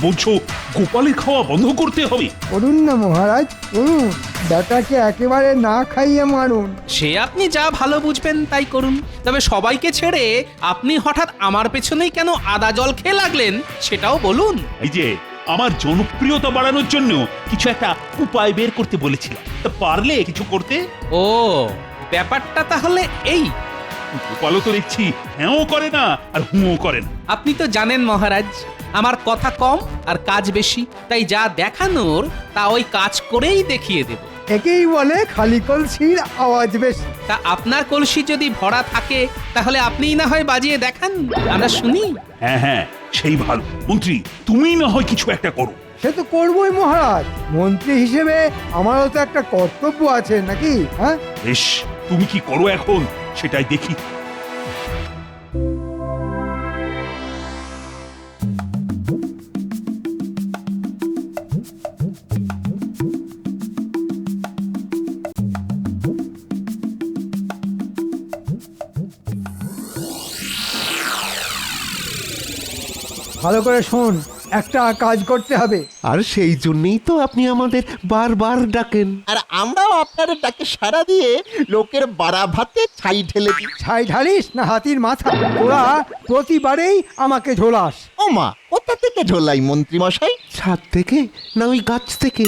বলছো গোপালের খাওয়া বন্ধ করতে হবে? করুন না মহারাজ, করুন। বেটাকে একেবারে না খাইয়ে মারুন। সে আপনি যা ভালো বুঝবেন তাই করুন, তবে সবাইকে ছেড়ে আপনি হঠাৎ আমার পেছনেই কেন আদা জল খেয়ে লাগলেন সেটাও বলুন। এই যে আমার জনপ্রিয়তা বাড়ানোর জন্য কিছু একটা উপায় বের করতে বলেছিলাম, তা পারলে কিছু করতে? ও, ব্যাপারটা তাহলে এই। গোপালও তো দেখছি হ্যাঁও করে না আর হুঁও করে না। আপনি তো জানেন মহারাজ, আমার কথা কম আর কাজ বেশি, তাই যা দেখানোর তা ওই কাজ করেই দেখিয়ে দেব। একেই বলে খালি কলসির আওয়াজ বেশি। তা আপনার কলসি যদি ভরা থাকে তাহলে আপনিই না হয় বাজিয়ে দেখান, আমরা শুনি। হ্যাঁ হ্যাঁ, সেই ভালো। মন্ত্রী, তুমি না হয় কিছু একটা করো। সে তো করবোই মহারাজ, মন্ত্রী হিসেবে আমারও তো একটা কর্তব্য আছে নাকি? হ্যাঁ, বেশ, তুমি কি করো এখন সেটাই দেখি। ভালো করে শোন, একটা কাজ করতে হবে। আর সেই জন্যই তো আপনি আমাদের বারবার ডাকেন। আর আমরাও আপনার ডাকে সাড়া দিয়ে লোকের বাড়া ভাতে ছাই ঢেলে দিই। ছাই ঢালিস না হাতির মাথা? তোরা প্রতিবারেই আমাকে ঝোলাস। ও মা, কোথা থেকে ঝোলাই মন্ত্রী মশাই? ছাদ থেকে না ওই গাছ থেকে?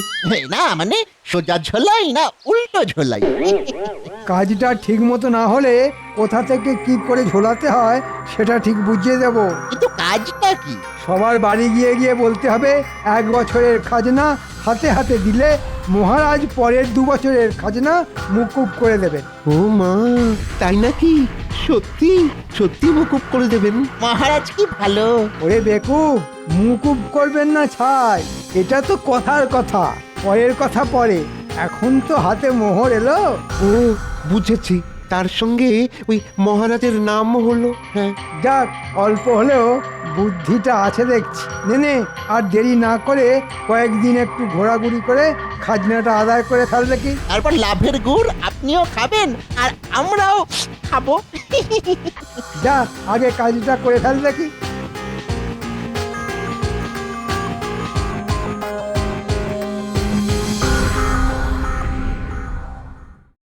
না মানে সোজা ঝোলাই না উল্টো ঝোলাই? কাজটা ঠিক মতো না হলে কোথা থেকে কি করে ঝোলাতে হয় সেটা ঠিক বুঝিয়ে দেব। কিন্তু কাজটা কি? সবার বাড়ি গিয়ে গিয়ে বলতে হবে 1 বছরের খাজনা হাতে হাতে দিলে মহারাজ পরের 2 বছরের খাজনা মুকুব করে দেবেন। ও মা, তাই নাকি? সত্যি সত্যি মুকুব করে দেবেন? মহারাজ কি ভালো। ওরে বেকুব, মুকুব করবেন না ছাই, এটা তো কথার কথা, পরের কথা পরে। এখন তো হাতে মোহর এলো। ও বুঝেছি, তার সঙ্গে ওই মহারাজের নাম হলো। হ্যাঁ, যাক, অল্প হলেও বুদ্ধিটা আছে দেখছি। নে আর দেরি না করে কয়েকদিন একটু ঘোরাঘুরি করে খাজনাটা আদায় করে ফেললে কি? তারপর লাভের গুড় আপনিও খাবেন আর আমরাও খাবো। যা, আগে কাজটা করে ফেললে কি?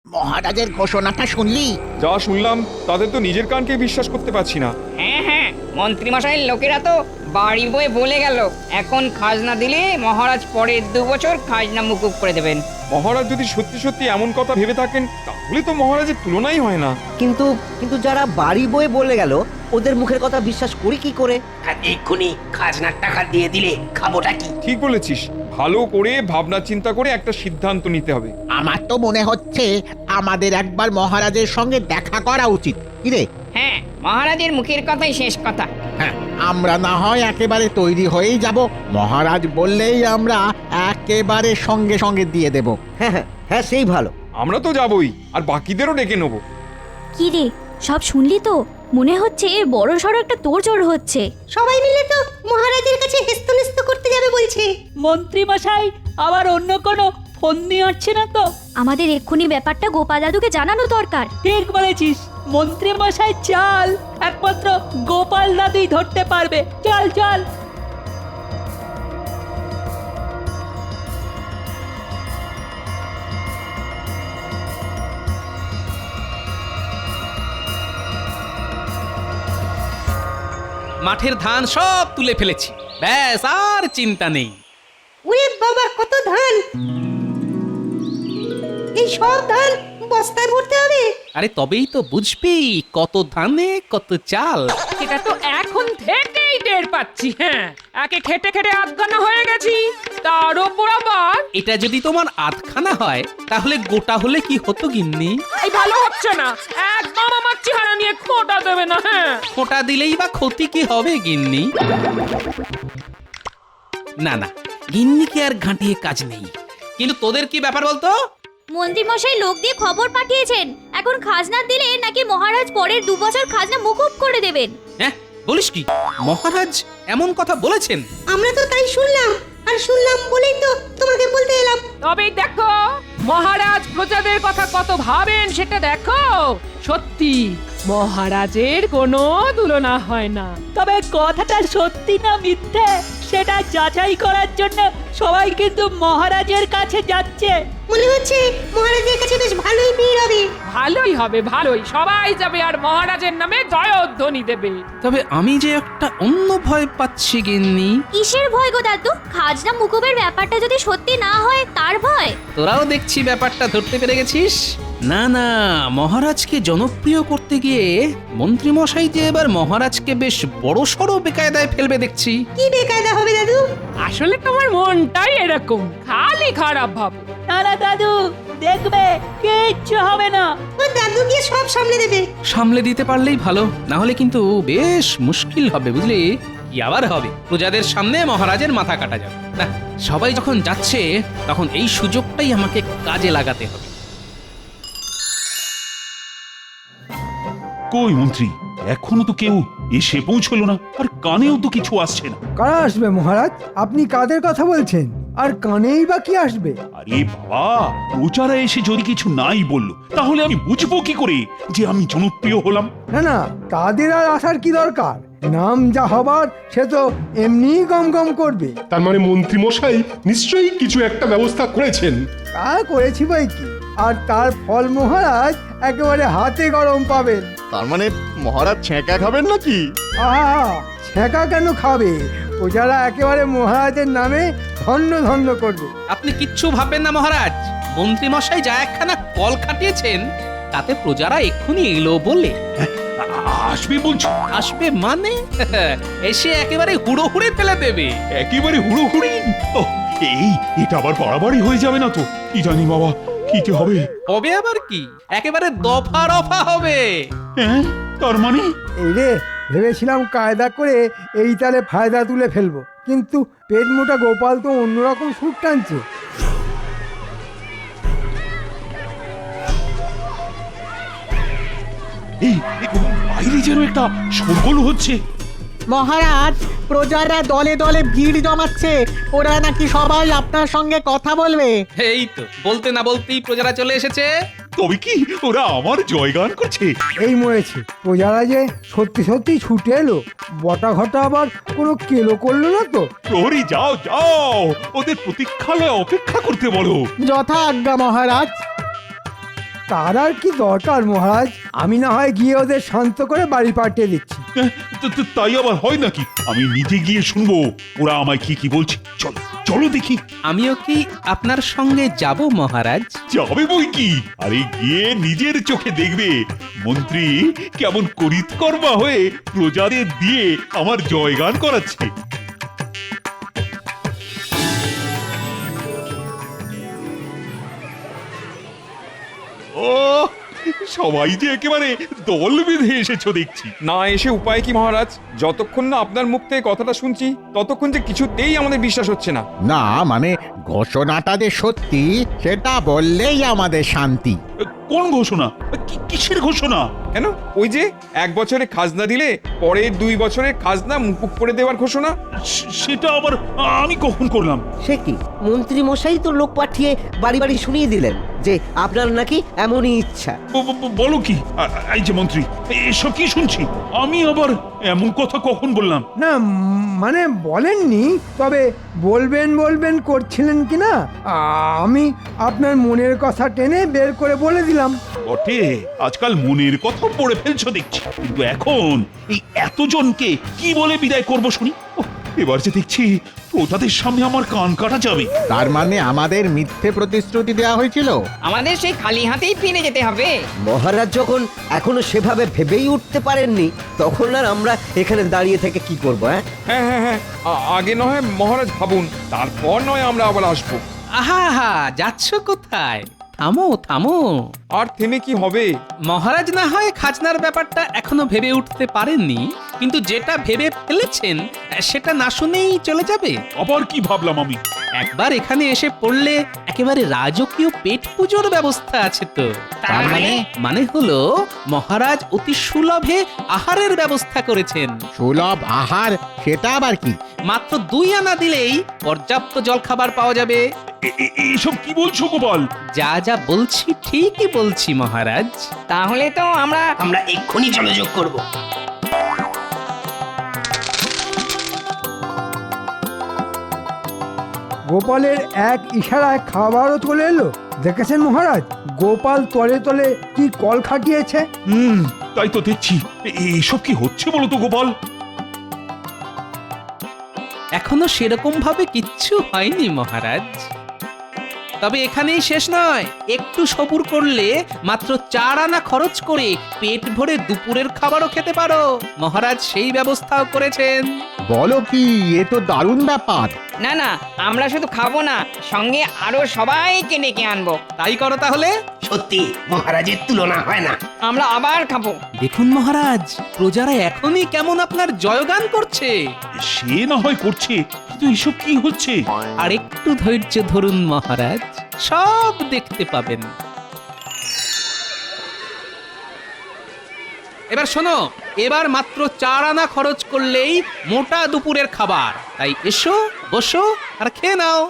মহারাজের ঘোষণাটা শুনলি? যা শুনলাম তাদের তো নিজের কানকে বিশ্বাস করতে পারছি না। হ্যাঁ হ্যাঁ, মন্ত্রীমশাইয়ের লোকেরা তো বাড়ি বয়ে বলে গেল এখন খাজনা দিলে মহারাজ পরের 2 বছর খাজনা মুকুব করে দেবেন। মহারাজ যদি সত্যি সত্যি এমন কথা ভেবে থাকেন তাহলে তো মহারাজের তুলনাই হয় না। কিন্তু কিন্তু যারা বাড়ি বয়ে বলে গেল ওদের মুখের কথা বিশ্বাস করি কি করে? আর এক্ষুনি খাজনার টাকা দিয়ে দিলে খাবোটা কি? ঠিক বলেছিস, ভালো করে ভাবনা চিন্তা করে একটা সিদ্ধান্ত নিতে হবে। আমার তো মনে হচ্ছে আমাদের একবার মহারাজের সঙ্গে দেখা করা উচিত। কিরে? হ্যাঁ, মহারাজের মুখের কথাই শেষ কথা। হ্যাঁ, আমরা না হয় একেবারে তৈরি হয়েই যাব, মহারাজ বললেই আমরা একেবারে সঙ্গে সঙ্গে দিয়ে দেব। হ্যাঁ হ্যাঁ হ্যাঁ, সেই ভালো। আমরা তো যাবই, আর বাকিদেরও ডেকে নেবো। কি রে, সব শুনলি তো? মনে হচ্ছে বড় সড়ো একটা তোড়জোড় হচ্ছে। সবাই মিলে তো মহারাজের কাছে হেস্তনেস্ত করতে যাবে বলছে। মন্ত্রী মশাই আবার অন্য কোনো ফোন নিয়ে আসছে না তো? আমাদের এক্ষুনি ব্যাপারটা গোপাল দাদুকে জানানো দরকার। ঠিক বলেছিস, মন্ত্রী মশাই চাল একমাত্র গোপাল দাদুই ধরতে পারবে। চল চল। মাঠের ধান সব তুলে ফেলেছি, ব্যাস আর চিন্তা নেই। ওরে বাবা, কত ধান! এই সব ধান বস্তায় ভরতে হবে? আরে তবেই তো বুঝবি কত ধানে কত চাল। এটা তো এখন থেকেই টের পাচ্ছি। হ্যাঁ, একে খেটে খেটে আধখানা হয়ে গেছি, তার উপর আবার এটা যদি তোমার আধখানা হয় তাহলে গোটা হলে কি হতো গিন্নি? এই ভালো হচ্ছে না। একদম আমার চেহারা নিয়ে খোঁটা দেবে না। হ্যাঁ, ফোঁটা দিলেই বা ক্ষতি কি হবে গিন্নি? না না, গিন্নিকে আর ঘাঁটিয়ে কাজ নেই। কিন্তু তোদের কি ব্যাপার বলতো? মন্ত্রী মশাই লোক দিয়ে খবর পাঠিয়েছেন এখন খাজনা দিলে নাকি মহারাজ পরের 2 বছর খাজনা মুকুব করে দেবেন। হ্যাঁ, বলিস কি? মহারাজ এমন কথা বলেছেন? আমরা তো তাই শুনলাম, আর শুনলাম বলেই তো তোমাকে বলতে এলাম। তবে দেখো মহারাজ প্রজাদের কথা কত ভাবেন সেটা দেখো। সত্যি মহারাজের কোনো তুলনা হয় না। তবে কথাটা সত্যি না মিথ্যে সে সেটা যাচাই করার জন্য সবাই কিন্তু মহারাজের কাছে যাচ্ছে। মনে হচ্ছে মহারাজের কাছে বেশ ভালোই ভিড় হবে। ভালোই হবে, ভালোই, সবাই যাবে আর মহারাজের নামে জয়ধ্বনি দেবে। তবে আমি যে একটা অন্য ভয় পাচ্ছি গিন্নি। কিসের ভয় গো দাদু? খাজনা মুকুবের ব্যাপারটা যদি সত্যি না হয় তার ভয়? তোরাও দেখছি ব্যাপারটা ধরতে পেরে গেছিস। না না, মহারাজকে জনপ্রিয় করতে গিয়ে মন্ত্রী মশাই যে এবার মহারাজকে বেশ বড়সড় বেকায়দায় ফেলবে দেখছি। কি বেকায়দা হবে দাদু? আসলে তোমার মনটাই এরকম, খালি খারাপ ভাব। না না দাদু, দেখবে কিচ্ছু হবে না। ও দাদু গিয়ে সব সামলে দেবে। সামলে দিতে পারলেই ভালো, না হলে কিন্তু বেশ মুশকিল হবে বুঝলি। কি আবার হবে, প্রজাদের সামনে মহারাজের মাথা কাটা যাবে না। সবাই যখন যাচ্ছে তখন এই সুযোগটাই আমাকে কাজে লাগাতে হবে। কই মন্ত্রী, এখনো তো কেউ এসে পৌঁছলো না, আর কানেও তো কিছু আসছে না। কারা আসবে মহারাজ? আপনি কাদের কথা বলছেন? আর কানেই বা কি আসবে? আরে বাবা, প্রচারা এসে যদি কিছু নাই বললো, তাহলে আমি বুঝবো কি করে যে আমি জনপ্রিয় হলাম? না না, তাদের আর আসার কি দরকার? নাম যা হবার সে তো এমনিই গম গম করবে। তার মানে মন্ত্রী মশাই নিশ্চয়ই কিছু একটা ব্যবস্থা করেছেন। তা করেছি বই কি, আর তার ফল মহারাজ একেবারে হাতে গরম পাবেন। তার মানে মহারাজ ছেঁকা খাবেন নাকি? আহা, ছেঁকা কেন খাবে? প্রজারা একেবারে মহারাজের নামে ধন্য ধন্য করবে। আপনি কিচ্ছু ভাববেন না মহারাজ, মন্ত্রী মশাই যা একখানা কল খাটিয়েছেন তাতে প্রজারা এক্ষুনি এলো বলে। আসবে বলছো? আসবে মানে এসে একেবারে হুড়োহুড়ি ফেলে দেবে। একেবারে হুড়োহুড়ি? এটা আবার বাড়াবাড়ি হয়ে যাবে না তো? কি জানি বাবা, কি যে হবে। হবে আবার কি, একেবারে দফা রফা হবে। হ্যাঁ, তার মানে? এই রে, ভেবেছিলাম কায়দা করে এই তালে ফায়দা তুলে ফেলবো, কিন্তু পেট মোটা গোপাল তো অন্যরকম সুর টানছে। এই বাইরে যেন একটা শোরগোল হচ্ছে। মহারাজ, প্রজারা দলে দলে ভিড় জমাচ্ছে, ওরা নাকি সবাই আপনার সঙ্গে কথা বলবে। এই তো বলতে না বলতেই প্রজারা চলে এসেছে। তবে কি ওরা আমার জয়গান করছে? এই মরেছে, প্রজারা যে সত্যি সত্যি ছুটে এলো। বটা ঘটা আবার কোনো কেলো করলো না তো? প্রহরী, যাও যাও, ওদের প্রতীক্ষালয়ে অপেক্ষা করতে বলো। যথা আজ্ঞা মহারাজ। তার আর কি দরকার মহারাজ? আমি না হয় গিয়ে ওদের শান্ত করে বাড়ি পাঠিয়ে দিচ্ছি। তাই আবার হয় নাকি? আমি নিজে গিয়ে শুনবো ওরা আমায় কি কি বলছে। চলো চলো দেখি। আমিও কি আপনার সঙ্গে যাব মহারাজ? যাবে বই কি, আরে গিয়ে নিজের চোখে দেখবে মন্ত্রী কেমন করিতকর্মা হয়ে প্রজাদের দিয়ে আমার জয়গান করাচ্ছে। ও, সবাই যে একেবারে দল বেঁধে এসেছো দেখছি। না এসে উপায় কি মহারাজ? যতক্ষণ না আপনার মুখ থেকে কথাটা শুনছি ততক্ষণ যে কিছুতেই আমাদের বিশ্বাস হচ্ছে না। না মানে ঘোষণাটা যে সত্যি সেটা বললেই আমাদের শান্তি। কোন ঘোষণা? কিসের ঘোষণা? কেন, ওই যে 1 বছরে খাজনা দিলে পরের 2 বছরের খাজনা মুকুব করে দেওয়ার ঘোষণা। সেটা আবার আমি কখন করলাম? সে কি, মন্ত্রী মশাই তো লোক পাঠিয়ে বাড়ি বাড়ি শুনিয়ে দিলেন যে আপনার নাকি এমনই ইচ্ছা। বলো কি? এই যে মন্ত্রী, এসব কি শুনছি? আমি আবার এমন কথা কখন বললাম? না মানে বলেননি, তবে বলবেন বলবেন করছিলেন কি না, আমি আপনার মনের কথা টেনে বের করে বলে দিলাম। বটে, আজকাল মনের কথা পড়ে ফেলছো দেখছি, কিন্তু এখন এই এতজনকে কি বলে বিদায় করব শুনি? এবার যে দেখছি প্রজাদের সামনে আমার কান কাটা যাবে। তার মানে আমাদের মিথ্যে প্রতিশ্রুতি দেওয়া হয়েছিল? আমাদের সেই খালি হাতেই ফিরে যেতে হবে। মহারাজ যখন এখনো সেভাবে ভেবেই উঠতে পারেননি, তখন আর আমরা এখানে দাঁড়িয়ে থেকে কি করবো? হ্যাঁ হ্যাঁ হ্যাঁ, আগে নয় মহারাজ ভাবুন, তারপর নয় আমরা আবার আসবো। আহা হা, যাচ্ছ কোথায়? থামো থামো। আর থেমে কি হবে? মহারাজ না হয় খাজনার ব্যাপারটা এখনো ভেবে উঠতে পারেননি, কিন্তু যেটা ভেবে ফেলেছেন সেটা না শুনেই চলে যাবে। আবার কি ভাবলাম আমি? একবার এখানে এসে পড়লে একেবারে রাজকীয় পেট পুজোর ব্যবস্থা আছে তো। তার মানে হলো মহারাজ অতি সুলভে আহারের ব্যবস্থা করেছেন। সুলভ আহার, সেটা আবার কি? মাত্র 2 আনা দিলেই পর্যাপ্ত জলখাবার পাওয়া যাবে। এসব কি বলছো গোপাল? যা যা বলছি ঠিকই বলছি মহারাজ। তাহলে তো আমরা এক্ষুনি জলযোগ করব। গোপালের এক ইশারায় খাবারও চলে এলো। দেখেছেন মহারাজ, গোপাল তলে তলে কি কল খাটিয়েছে। তাই তো দেখছি। এসব কি হচ্ছে বলো তো গোপাল? এখনো সেরকম ভাবে কিচ্ছু হয়নি মহারাজ। তবে এখানেই শেষ নয়, একটু সবুর করলে মাত্র 4 আনা খরচ করে পেট ভরে দুপুরের খাবারও খেতে পারো। মহারাজ সেই ব্যবস্থাও করেছেন। বলো কি, এ তো দারুণ ব্যাপার। না না, আমরা শুধু খাবো না, সঙ্গে আরো সবাইকে ডেকে আনবো। তাই করো তাহলে। সত্যি মহারাজের তুলনা হয় না। আমরা আবার খাবো। দেখুন মহারাজ, প্রজারা এখনই কেমন আপনার জয়গান করছে। সে না হয় করছে, কিন্তু এসব কি হচ্ছে? আর একটু ধৈর্য ধরুন মহারাজ, সব দেখতে পাবেন। এবার শোনো, এবার মাত্র 4 আনা খরচ করলেই মোটা দুপুরের খাবার। তাই এসো, বসো আর খেয়ে নাও।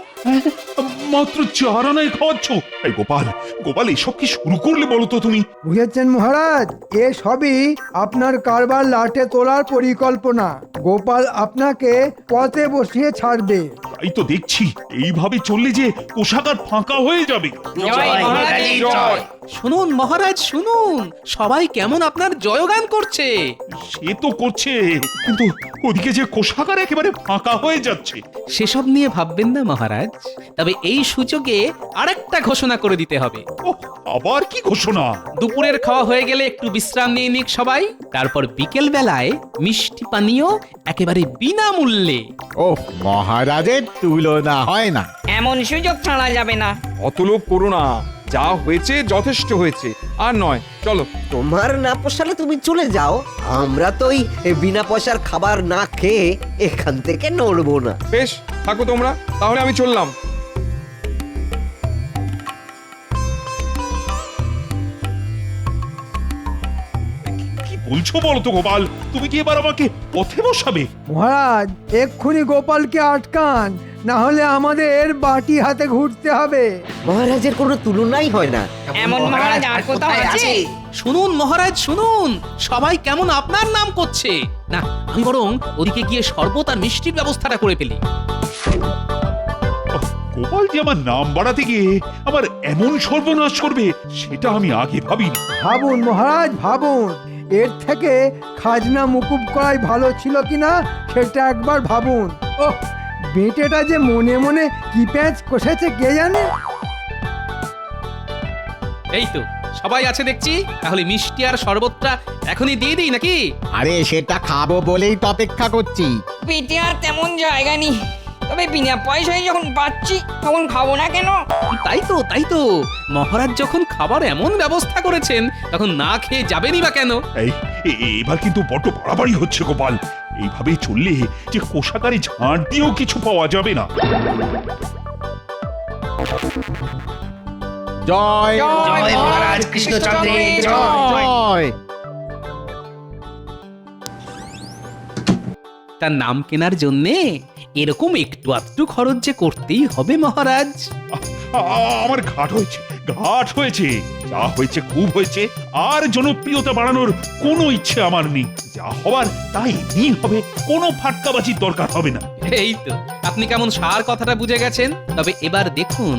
মাত্র 4 আনায় খাওয়াচ্ছ? এই গোপাল, গোপাল এসব কি শুরু করলে বলো তো তুমি? বুঝেছেন মহারাজ, এ সবই আপনার কারবার লাটে তোলার পরিকল্পনা। গোপাল আপনাকে পথে বসিয়ে ছাড়বে। তাই তো দেখছি, এইভাবে চললে যে কোষাগার ফাঁকা হয়ে যাবে। শুনুন মহারাজ, শুনুন, সবাই কেমন আপনার জয়গান করছে। সে তো করছে, কিন্তু ওদিকে যে কোষাগার একেবারে ফাঁকা হয়ে যাচ্ছে। সেসব নিয়ে ভাববেন না মহারাজ, তবে এই সুযোগে আরেকটা ঘোষণা করে দিতে হবে। আবার কি ঘোষণা? দুপুরের খাওয়া হয়ে গেলে একটু বিশ্রাম নিয়ে নিক সবাই, তারপর বিকেল বেলায় মিষ্টি পানীয় একেবারে বিনামূল্যে। ওহ, মহারাজের তুলনা হয় না। এমন সুযোগ ছাড়া যাবে না। অত লোভ করো না, যা হয়েছে যথেষ্ট হয়েছে, আর নয়। চলো। তোমার না পোষালে তুমি চলে যাও, আমরা তো ওই বিনা পয়সার খাবার না খেয়ে এখান থেকে নড়বো না। বেশ, থাকো তোমরা, তাহলে আমি চললাম। কি বলছো বলো তো গোপাল? তুমি কি এবার আমাকে পথে বসাবে? মহারাজ, এক্ষুনি গোপালকে আটকান, না হলে আমাদের বাটি হাতে ঘুরতে হবে। মহারাজের কোনো তুলনাই হয় না। এমন মহারাজ আর কোথাও আছে? শুনুন মহারাজ, শুনুন, সবাই কেমন আপনার নাম করছে। না, আমি বরং ওদিকে গিয়ে শরবত আর মিষ্টির ব্যবস্থাটা করে ফেলি। গোপাল যে আমার নাম বাড়াতে গিয়ে আমার এমন সর্বনাশ করবে, সেটা আমি আগে ভাবিনি। ভাবুন মহারাজ, ভাবুন, এর থেকে খাজনা মুকুব করাই ভালো ছিল কিনা সেটা একবার ভাবুন। ওহ, বেটেটা যে মনে মনে কি প্যাঁচ কষেছে কে জানে। এই তো সবাই আছে দেখছি, তাহলে মিষ্টি আর শরবতটা এখনই দিয়ে দিই নাকি? আরে সেটা খাবো বলেই তো অপেক্ষা করছি। পেটে আর তেমন জায়গা নেই, তবে বিনা পয়সায় যখন পাচ্ছি তখন খাবো না কেন? তাই তো মহারাজ যখন খাবার এমন ব্যবস্থা করেছেন, তখন না খেয়ে যাবেনই বা কেন? এবার কিন্তু বড্ড বাড়াবাড়ি হচ্ছে গোপাল। এইভাবে চললে যে কোষাগারে ঝাড় দিয়েও কিছু পাওয়া যাবে না। জয় জয় মহারাজ কৃষ্ণচন্দ্রের জয়। তার নাম কেনার জন্যে এরকম একটু আধটু খরচ যে করতেই হবে মহারাজ। আমার ঘাট হয়েছে, যা হয়েছে খুব হয়েছে। আর জনপ্রিয়তা বাড়ানোর কোনো ইচ্ছে আমার নেই। যা হবার তাই এমনি হবে, কোনো ফাটকাবাজির দরকার হবে না। এই তো আপনি কেমন সার কথাটা বুঝে গেছেন। তবে এবার দেখুন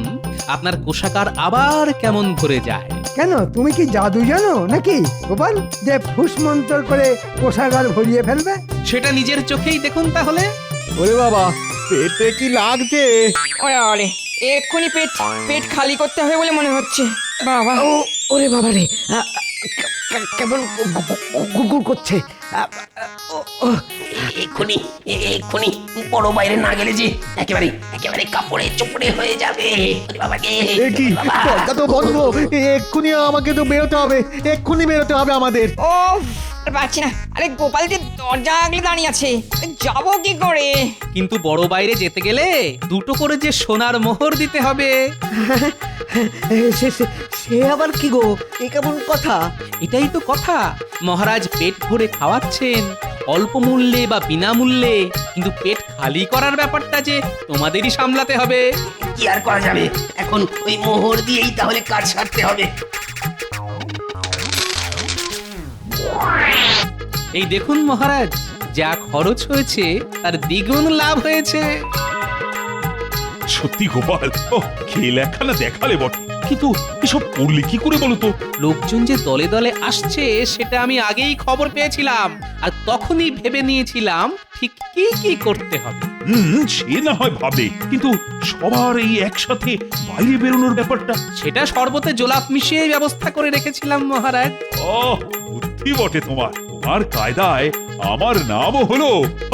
আপনার কোষাগার আবার কেমন ভরে যায়। কেন, তুমি কি জাদু জানো নাকি গোপাল, যে ফুস মন্তর করে কোষাগার ভরিয়ে ফেলবে? সেটা নিজের চোখেই দেখুন তাহলে। ওরে বাবা, পেটে কি লাগছে? ওরে এক্ষুনি পেট খালি করতে হবে বলে মনে হচ্ছে। বাবা, ওরে বাবা রে, কেমন গুড়গুড় করছে। এক্ষুনি বড় বাইরে না গেলে যে একেবারে কাপড়ে চোপড়ে হয়ে যাবে। কি দরজা তো বন্ধ, এক্ষুনি আমাকে তো বেরোতে হবে, এক্ষুনি বেরোতে হবে আমাদের। ও পাচ্ছি না। আরে গোপাল যে দরজা আগলে দাঁড়িয়ে আছে, যাবো কি করে? কিন্তু বড় বাইরে যেতে গেলে 2টো করে যে সোনার মোহর দিতে হবে। সে আবার কি গো, এ কেমন কথা? এটাই তো কথা, মহারাজ পেট ভরে খাওয়াচ্ছেন অল্প মূল্যে বা বিনামূল্যে, কিন্তু পেট খালি করার ব্যাপারটা যে তোমাদেরই সামলাতে হবে। কি আর করা যাবে, এখন ওই মোহর দিয়েই তাহলে কাজ সারতে হবে। এই দেখুন মহারাজ, যা খরচ হয়েছে তার দ্বিগুণ লাভ হয়েছে। সত্যি গোপাল, ও খেল একখানা দেখালে বটে, কিন্তু এসব করলে কি করে বলো তো? লোকজন যে দলে দলে আসছে সেটা আমি আগেই খবর পেয়েছিলাম, আর তখনই ভেবে নিয়েছিলাম ঠিক কি কি করতে হবে। সে না হয় ভাবে, কিন্তু সবার এই একসাথে বাইরে বেরোনোর ব্যাপারটা, সেটা শরবতে জোলাপ মিশিয়ে ব্যবস্থা করে রেখেছিলাম মহারাজ। বুদ্ধি বটে তোমার। তোমার কায়দায় আমার নামও হলো,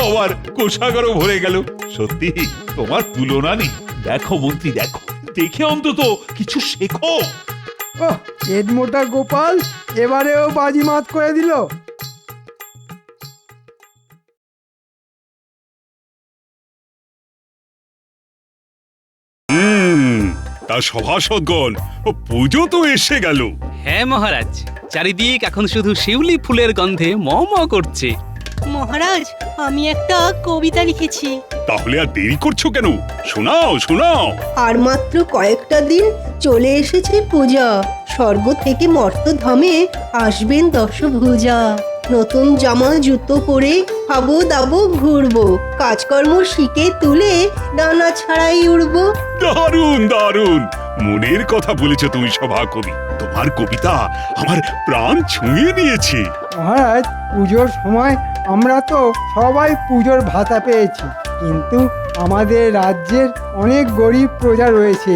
আবার কোষাগারও ভরে গেল। সত্যি তোমার তুলনা নেই। দেখো মন্ত্রী, দেখো, দেখে অন্তত কিছু শেখো। ওহ, পেট মোটা গোপাল এবারেও বাজিমাত করে দিল। তা সভাসদগণ, পুজো তো এসে গেল। হ্যাঁ মহারাজ, চারিদিক এখন শুধু শিউলি ফুলের গন্ধে ম ম করছে। মহারাজ, আমি একটা কবিতা লিখেছি। তাহলে আর দেরি করছো কেন? শোনাও শোনাও। আর মাত্র কয়েকটা দিন চলে এসেছে পূজা, স্বর্গ থেকে মর্তধামে আসবেন দশভুজা। নতুন জামা জুতো পরে খাবো দাবো ঘুরবো, কাজকর্ম শিখে তুলে ডানা ছাড়াই উড়বো। দারুণ দারুণ, মনের কথা বলেছো তুমি সভা কবি। তোমার কবিতা আমার প্রাণ ছুঁয়ে নিয়েছে। মহারাজ, পুজোর সময় আমরা তো সবাই পুজোর ভাতা পেয়েছি, কিন্তু আমাদের রাজ্যের অনেক গরিব প্রজা রয়েছে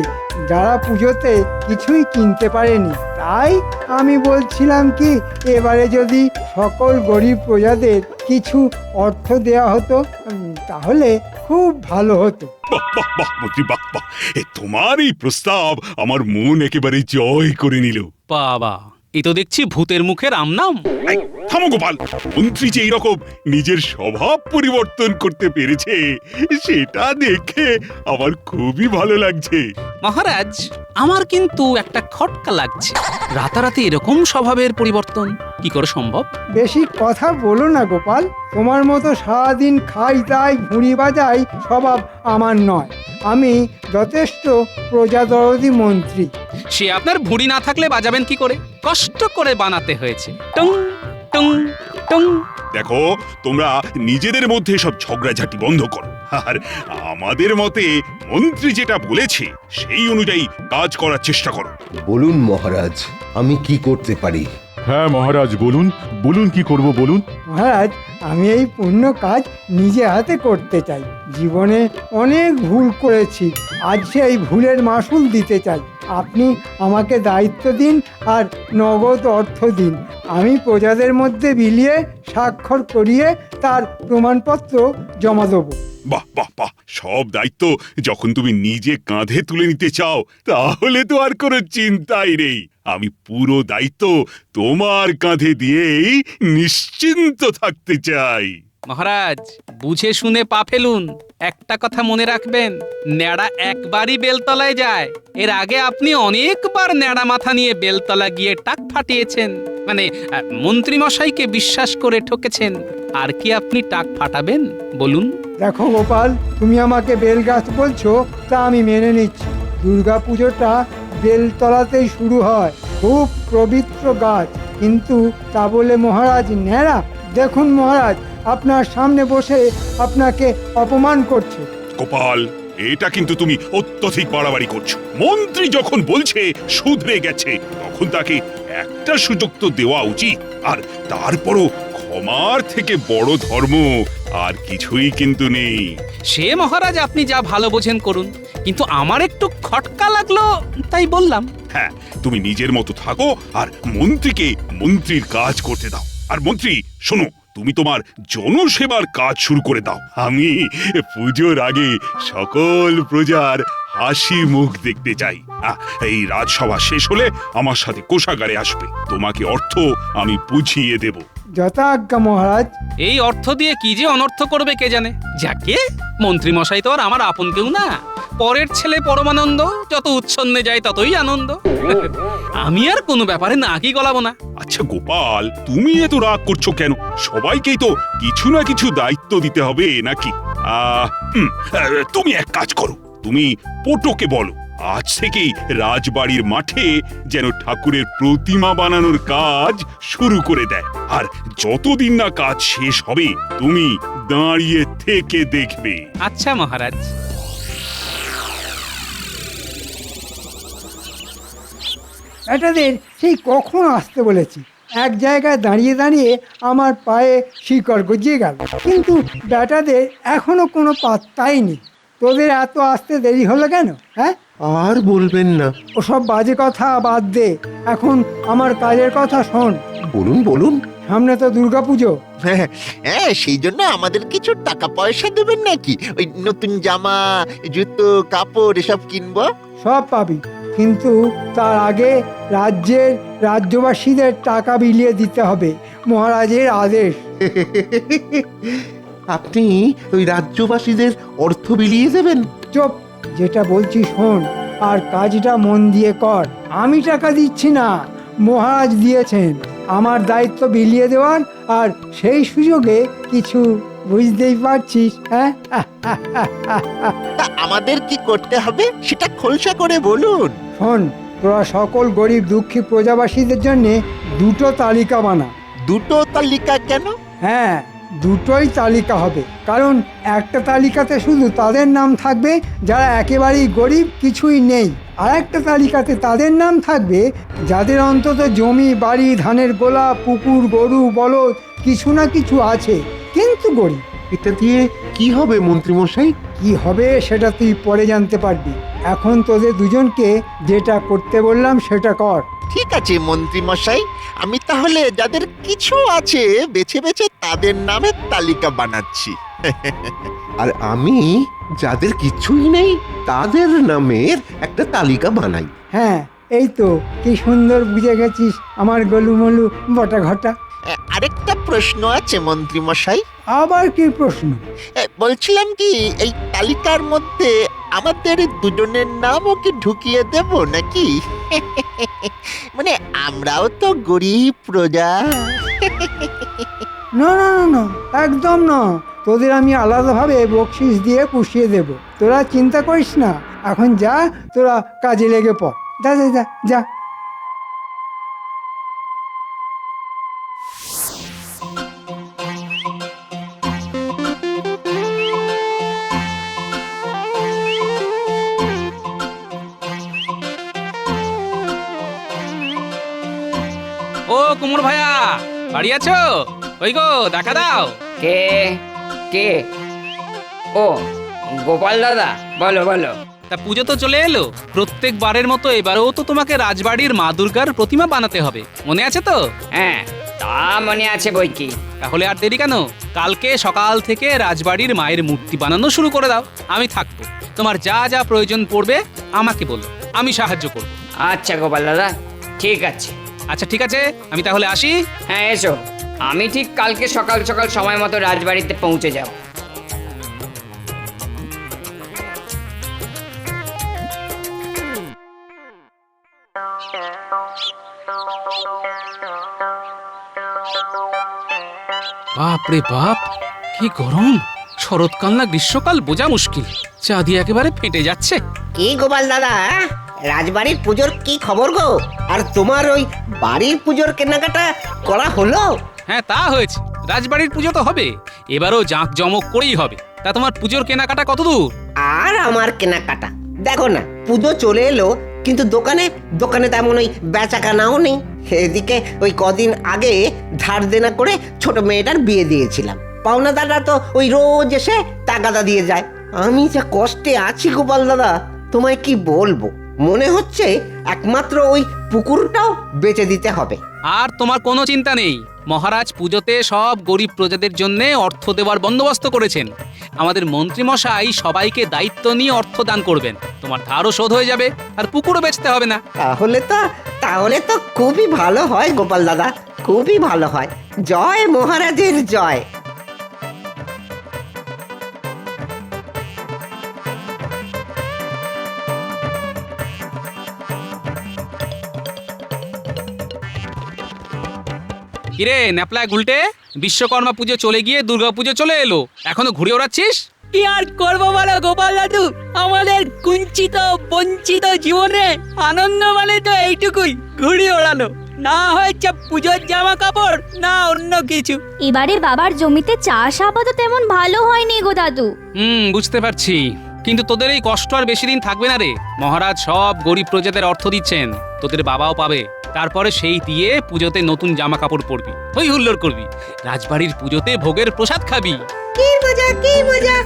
যারা পুজোতে কিছুই কিনতে পারেনি। তাই আমি বলছিলাম কি, এবারে যদি সকল গরিব প্রজাদের কিছু অর্থ দেওয়া হতো তাহলে খুব ভালো হতো। বাহ বাহ বাহ মন্ত্রী, বাহ বাহ, তোমার এই প্রস্তাব আমার মন একেবারে জয় করে নিল। বাবা, এ তো দেখছি ভূতের মুখের আমনাম। থামো গোপাল, মন্ত্রী যে এইরকম নিজের স্বভাব পরিবর্তন করতে পেরেছে সেটা দেখে আমার খুবই ভালো লাগছে। মহারাজ, আমার কিন্তু একটা খটকা লাগছে। রাতারাতি এরকম স্বভাবের পরিবর্তন কি করে সম্ভব? বেশি কথা বলো না গোপাল, তোমার মতো সারাদিন খাই তাই ভুঁড়ি বাজাই স্বভাব আমার নয়। আমি যথেষ্ট প্রজাদরদি মন্ত্রী। সে আপনার ভুঁড়ি না থাকলে বাজাবেন কি করে? কষ্ট করে বানাতে হয়েছে। টং টং টং। দেখো, তোমরা নিজেদের মধ্যে সব ঝগড়াঝাটি বন্ধ করো, আর আমাদের মতে মন্ত্রী যেটা বলেছে সেই অনুযায়ী কাজ করার চেষ্টা করো। বলুন মহারাজ, আমি কি করতে পারি? হ্যাঁ মহারাজ, বলুন বলুন, কি করব বলুন। মহারাজ, আমি এই পুণ্য কাজ নিজে হাতে করতে চাই। জীবনে অনেক ভুল করেছি, আজ সেই ভুলের মাসুল দিতে চাই। আপনি আমাকে দায়িত্ব দিন আর নগদ অর্থ দিন। আমি প্রজাদের মধ্যে বিলিয়ে স্বাক্ষর করিয়ে তার প্রমাণপত্র জমা দেবো। বাহ বাহ বাহ, সব দায়িত্ব যখন তুমি নিজে কাঁধে তুলে নিতে চাও তাহলে তো আর কোনো চিন্তাই নেই। আমি পুরো দায়িত্ব তোমার কাঁধে দিয়েই নিশ্চিন্ত থাকতে চাই। মহারাজ, বুঝে শুনে পা ফেলুন। একটা কথা মনে রাখবেন, ন্যাড়া একবারই বেলতলায় যায়। এর আগে আপনি অনেকবার ন্যাড়া মাথা নিয়ে বেলতলা গিয়ে টাক ফাটিয়েছেন, মানে মন্ত্রী মশাইকে বিশ্বাস করে ঠকেছেন। আর কি আপনি টাক ফাটাবেন বলুন? দেখো গোপাল, তুমি আমাকে বেলগাছ বলছো, তা আমি মেনে নিচ্ছি। দুর্গা পুজোটা বেলতলাতেই শুরু হয়, খুব পবিত্র গাছ। কিন্তু তা বলে মহারাজ ন্যাড়া? দেখুন মহারাজ, আপনার সামনে বসে আপনাকে অপমান করছে। গোপাল, এটা কিন্তু তুমি অত্যধিক বাড়াবাড়ি করছো। মন্ত্রী যখন বলছে শুধরে গেছে, তখন তাকে একটা সুযোগ তো দেওয়া উচিত। আর তারপরও ক্ষমার থেকে বড় ধর্ম আর কিছুই কিন্তু নেই। সে মহারাজ আপনি যা ভালো বোঝেন করুন, কিন্তু আমার একটু খটকা লাগলো তাই বললাম। হ্যাঁ, তুমি নিজের মতো থাকো আর মন্ত্রীকে মন্ত্রীর কাজ করতে দাও। আর মন্ত্রী শোনো, তুমি তোমার জনসেবার কাজ শুরু করে দাও। আমি পুজোর আগে সকল প্রজার হাসি মুখ দেখতে চাই। এই রাজসভা শেষ হলে আমার সাথে কোষাগারে আসবে, তোমাকে অর্থ আমি বুঝিয়ে দেব। যথাজ্ঞা মহারাজ। এই অর্থ দিয়ে কি যে অনর্থ করবে কে জানে। যাকে মন্ত্রী মশাই তো আর আমার আপন কেউ না, পরের ছেলে পরমানন্দ, যত উচ্ছন্নে যায় ততই আনন্দ। আমি আর কোনো ব্যাপারে না কি গলাবো না। আচ্ছা গোপাল, তুমি এত রাগ করছো কেন? সবাইকেই তো কিছু না কিছু দায়িত্ব দিতে হবে নাকি? তুমি এক কাজ করো, তুমি পটোকে বলো আজ থেকেই রাজবাড়ির মাঠে যেন ঠাকুরের প্রতিমা বানানোর কাজ শুরু করে দেয়। আর যতদিন না কাজ শেষ হবে তুমি দাঁড়িয়ে থেকে দেখবে। আচ্ছা মহারাজ। বেটাদের সেই কখন আসতে বলেছি, এক জায়গায় দাঁড়িয়ে দাঁড়িয়ে আমার পায়ে শিকড় গজিয়ে গেল, কিন্তু বেটাদের এখনো কোনো পাত্তাই নেই। তোদের এত আসতে দেরি হলো কেন? হ্যাঁ, আর বলবেন না। ওসব বাজে কথা বাদ দে, এখন আমার কাজের কথা শোন। বলুন বলুন। সামনে তো দুর্গাপুজো। হ্যাঁ, সেই জন্য আমাদের কিছু টাকা পয়সা দেবেন নাকি? ওই নতুন জামা, জুতো, কাপড় এসব কিনবো। সব পাবি, কিন্তু তার আগে রাজ্যবাসীদের টাকা বিলিয়ে দিতে হবে, মহারাজের আদেশ। আপনি ওই রাজ্যবাসীদের অর্থ বিলিয়ে দেবেন? চুপ, যেটা বলছি শোন, আর কাজটা মন দিয়ে কর। আমি টাকা দিচ্ছি না, মহারাজ দিয়েছেন। আমার দায়িত্ব বিলিয়ে দেওয়ার, আর সেই সুযোগে কিছু বুঝতেই পারছিস। হ্যাঁ, তা আমাদের কি করতে হবে সেটা খোলসা করে বলুন। শোন, তোরা সকল গরিব দুঃখী প্রজাবাসীদের জন্য দুটো তালিকা বানা। দুটো তালিকা কেন? হ্যাঁ, দুটোই তালিকা হবে, কারণ একটা তালিকাতে শুধু তাদের নাম থাকবে যারা একেবারেই গরিব, কিছুই নেই। আর একটা তালিকাতে তাদের নাম থাকবে যাদের অন্তত জমি, বাড়ি, ধানের গোলা, পুকুর, গরু, বলদ কিছু না কিছু আছে, কিন্তু গরিব। এটা দিয়ে কি হবে মন্ত্রীমশাই? কি হবে সেটা তুই পরে জানতে পারবি। এখন তোদের দুজনকে যেটা করতে বললাম সেটা কর। ঠিক আছে মন্ত্রী মশাই, আমি তাহলে যাদের কিছু আছে বেছে বেছে তাদের নামের তালিকা বানাচ্ছি। আর আমি যাদের কিছুই নেই তাদের নামের একটা তালিকা বানাই। হ্যাঁ, এই তো, কি সুন্দর বুঝে গেছিস আমার গলুমলু বটা ঘটা। আরেকটা প্রশ্ন আছে মন্ত্রী মশাই। আবার কি প্রশ্ন? বলছিলাম কি, এই তালিকার মধ্যে আমাদের দুজনের নামও কি ঢুকিয়ে দেব নাকি? মানে আমরাও তো গরিব প্রজা। না না না না, একদম না। তোদের আমি আলাদাভাবে বকশিস দিয়ে পুষিয়ে দেব, তোরা চিন্তা করিস না। এখন যা, তোরা কাজে লেগে পড়। যা যা যা যা। ও কুমোর ভাইয়া, বাড়ি আছো? ওই গো, দেখা দাও। কে কে? ও গোপাল দাদা, বলো বলো। তা পুজো তো চলে এলো, প্রত্যেকবারের মতো এবারেও তো তোমাকে রাজবাড়ির মা দুর্গার প্রতিমা বানাতে হবে, মনে আছে তো? হ্যাঁ, তা মনে আছে বই কি। তাহলে আর দেরি কেন? কালকে সকাল থেকে রাজবাড়ির মায়ের মূর্তি বানানো শুরু করে দাও। আমি থাকবো, তোমার যা যা প্রয়োজন পড়বে আমাকে বলো, আমি সাহায্য করব। আচ্ছা গোপাল দাদা, ঠিক আছে। আচ্ছা ঠিক আছে, আমি তাহলে আসি। হ্যাঁ এসো, আমি ঠিক কালকে সকাল সকাল সময় মতো রাজবাড়িতে পৌঁছে যাব। বাপ রে বাপ, কি গরম! শরৎকাল না গ্রীষ্মকাল বোঝা মুশকিল, চা দিয়ে একেবারে ফেটে যাচ্ছে। কি গোপাল দাদা, রাজবাড়ির পুজোর কি খবর গো? আর তোমার ওই বাড়ির পুজোর কেনাকাটা করা হলো? হ্যাঁ তা হয়েছে, রাজবাড়ির পুজো তো হবে, এবারও জাঁকজমক করেই হবে। তা তোমার পুজোর কেনাকাটা কত দূর? আর আমার কেনাকাটা দেখো না, পুজো চলে এলো, কিন্তু দোকানে তেমন ওই বেচাকেনাও নেই। এদিকে ওই কদিন আগে ধার দেনা করে ছোট মেয়েটার বিয়ে দিয়েছিলাম, পাওনাদাররা তো ওই রোজ এসে তাগাদা দিয়ে যায়। আমি যা কষ্টে আছি গোপাল দাদা, তোমায় কি বলবো। মনে হচ্ছে একমাত্র ওই পুকুরটাও বেচে দিতে হবে। আর তোমার কোনো চিন্তা নেই, মহারাজ পুজোতে সব গরিব প্রজাদের জন্য অর্থ দেওয়ার বন্দোবস্ত করেছেন। আমাদের মন্ত্রী মশাই সবাইকে দায়িত্ব নিয়ে অর্থ দান করবেন, তোমার ধারও শোধ হয়ে যাবে, আর পুকুরও বেচতে হবে না। তাহলে তো খুবই ভালো হয় গোপাল দাদা, খুবই ভালো হয়। জয় মহারাজের জয়। কিরে ন্যাপলা গুলটে, বিশ্বকর্মা পুজো চলে গিয়ে দুর্গা পুজো চলে এলো, এখনো ঘুরে ওড়াচ্ছিস? কি আর করবো বলো গোপাল দাদু, আমাদের কুঞ্চিত বঞ্চিত জীবনে আনন্দ মানে তো এইটুকুই, ঘুড়ি ওড়ানো। না হয়েছে পুজোর জামা কাপড়, না অন্য কিছু। এবারে বাবার জমিতে চাষ আপাতত তেমন ভালো হয়নি গো দাদু। বুঝতে পারছি, কিন্তু তোদের এই কষ্ট আর বেশি দিন থাকবে না রে। মহারাজ সব গরিব প্রজাদের অর্থ দিচ্ছেন, তোদের বাবাও পাবে। তারপরে সেই দিয়ে পুজোতে নতুন জামা কাপড় পরবি, হই হুল্লোড় করবি, রাজবাড়ির পুজোতে ভোগের প্রসাদ খাবি। কি মজা কি মজা!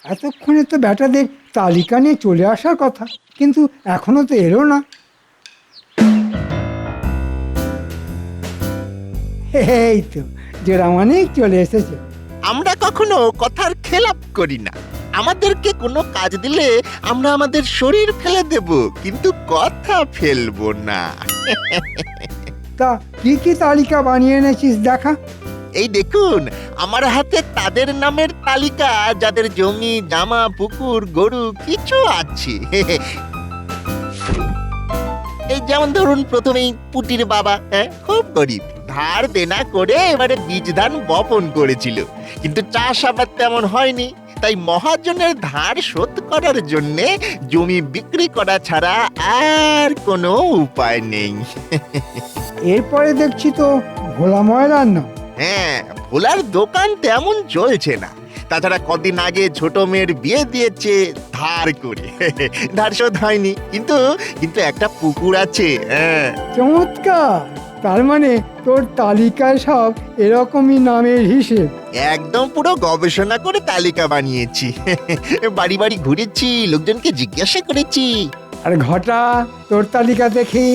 এতক্ষণে তো ব্যাটাদের তালিকা নিয়ে চলে আসার কথা, কিন্তু এখনো তো এলো না। এই তো জোড়ামানিক চলে এসেছে। আমরা কখনো কথার খেলাপ করি না। আমাদেরকে কোনো কাজ দিলে আমরা আমাদের শরীর ফেলে দেব, কিন্তু কথা ফেলবো না। তা কি কি তালিকা বানিয়ে এনেছিস দেখা। এই দেখুন, আমার হাতে তাদের নামের তালিকা যাদের জমি জামা পুকুর গরু কিছু আছে। এই যেমন ধরুন প্রথমেই পুটির বাবা, খুব গরিব, ধার দেনা করে এবারে বীজ ধান বপন করেছিল, কিন্তু চাষ আবার তেমন হয়নি, তাই মহাজনের ধার শোধ করার জন্য জমি বিক্রি করা ছাড়া আর কোনো উপায় নেই। এরপরে দেখছি তো ভোলা ময়রার নাম। হ্যাঁ, ভোলার দোকান তেমন চলছে না। তাছাড়া কদিন আগে ছোট মেয়ের বিয়ে দিয়েছে ধার করে, ধার শোধ হয়নি, কিন্তু কিন্তু একটা পুকুর আছে। চমৎকার, তার মানে তোর তালিকায় সব এরকমই নামের হিসেব। একদম পুরো গবেষণা করে তালিকা বানিয়েছি। বাড়ি বাড়ি ঘুরেছি, লোকজনকে জিজ্ঞাসা করেছি। আর ঘটা, তোর তালিকা দেখি।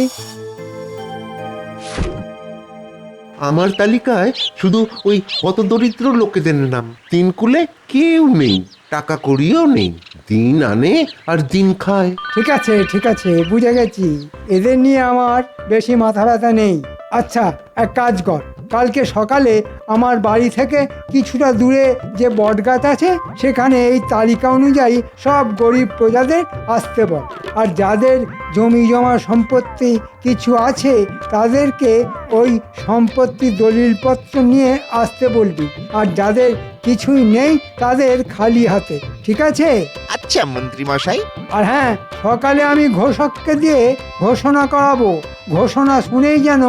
আমার তালিকায় শুধু ওই হতদরিদ্র লোকেদের নাম। তিন কুলে কেউ নেই, টাকা কড়িও নেই, দিন আনে আর দিন খায়। ঠিক আছে ঠিক আছে, বুঝে গেছি, এদের নিয়ে আমার বেশি মাথা ব্যথা নেই। আচ্ছা, এক কাজ কর, কালকে সকালে আমার বাড়ি থেকে কিছুটা দূরে যে বটগাছ আছে সেখানে এই তালিকা অনুযায়ী সব গরিব প্রজাদের আসতে বল। আর যাদের জমি জমা সম্পত্তি কিছু আছে তাদেরকে ওই সম্পত্তি দলিলপত্র নিয়ে আসতে বলবি, আর যাদের কিছুই নেই তাদের খালি হাতে, ঠিক আছে? আচ্ছা মন্ত্রী মশাই। আর হ্যাঁ, সকালে আমি ঘোষককে দিয়ে ঘোষণা করাবো, ঘোষণা শুনেই যেন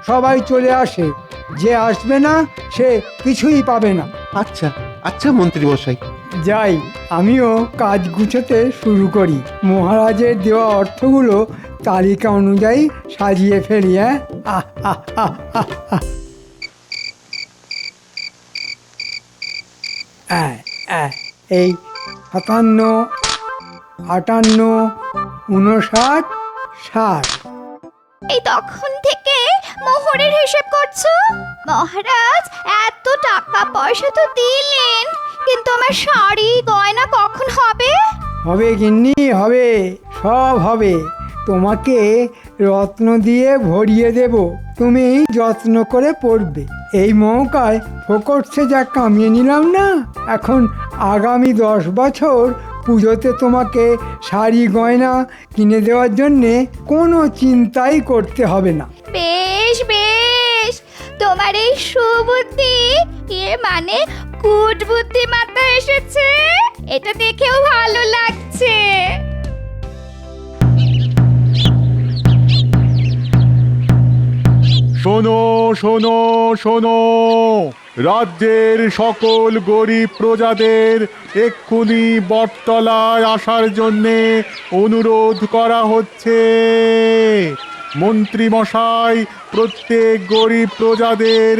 সবাই চলে আসে, যে আসবে না সে কিছুই পাবে না। আচ্ছা আচ্ছা মন্ত্রী মশাই। যাই, আমিও কাজ গুছোতে শুরু করি। মহারাজের দেওয়া অর্থগুলো তালিকা অনুযায়ী সাজিয়ে ফেলি। এই 57, 58, 59, 60। এই তখন থেকে মোহরের হিসেব করছো? মহারাজ এত টাকা পয়সা তো দিলেন, কিন্তু আমার শাড়ি গয়না কখন হবে? হবে গিন্নি, হবে, সব হবে। তোমাকে রত্ন দিয়ে ভরিয়ে দেব, তুমি যত্ন করে পড়বে। এই মৌকায় ফোকটসে যা কামিয়ে নিলাম না, এখন আগামী 10 বছর পুজোতে তোমাকে শাড়ি গয়না কিনে দেওয়ার জন্যে কোনো চিন্তাই করতে হবে না। বেশ বেশ, তোমার এই সুবুদ্ধি, মানে কুটবুদ্ধি মাথায় এসেছে, এটা দেখেও ভালো লাগছে। শোনো শোনো শোনো, রাজ্যের সকল গরিব প্রজাদের এক্ষুনি বটতলায় আসার জন্যে অনুরোধ করা হচ্ছে। মন্ত্রী মশাই প্রত্যেক গরিব প্রজাদের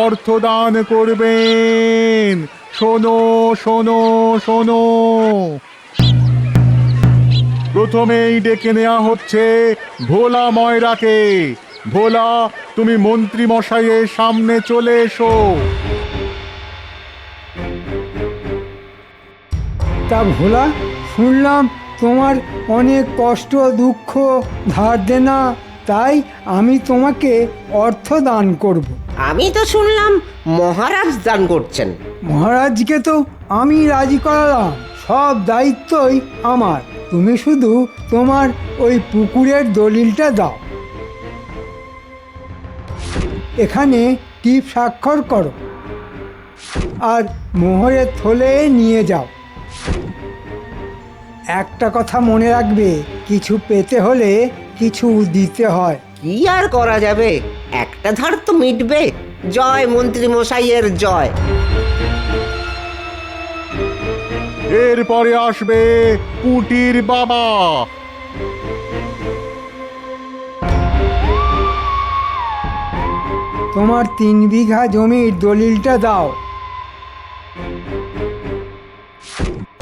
অর্থদান করবেন। শোনো শোনো শোনো। প্রথমেই ডেকে নেওয়া হচ্ছে ভোলা ময়রাকে। ভোলা, তুমি মন্ত্রী মশাইয়ের সামনে চলে এসো। তা ভোলা, শুনলাম তোমার অনেক কষ্ট দুঃখ ধার দেনা, তাই আমি তোমাকে অর্থ দান করব। আমি তো শুনলাম মহারাজ দান করছেন। মহারাজকে তো আমি রাজি করালাম, সব দায়িত্বই আমার। তুমি শুধু তোমার ওই পুকুরের দলিলটা দাও, এখানে টিপ স্বাক্ষর করো আর মোহরের থলে নিয়ে যাও। একটা কথা মনে রাখবে, কিছু পেতে হলে কিছু দিতে হয়। কি আর করা যাবে, একটা ধার তো মিটবে। জয় মন্ত্রী মশাইয়ের জয়। এরপরে আসবে পুটির বাবা। তোমার 3 বিঘা জমির দলিলটা দাও।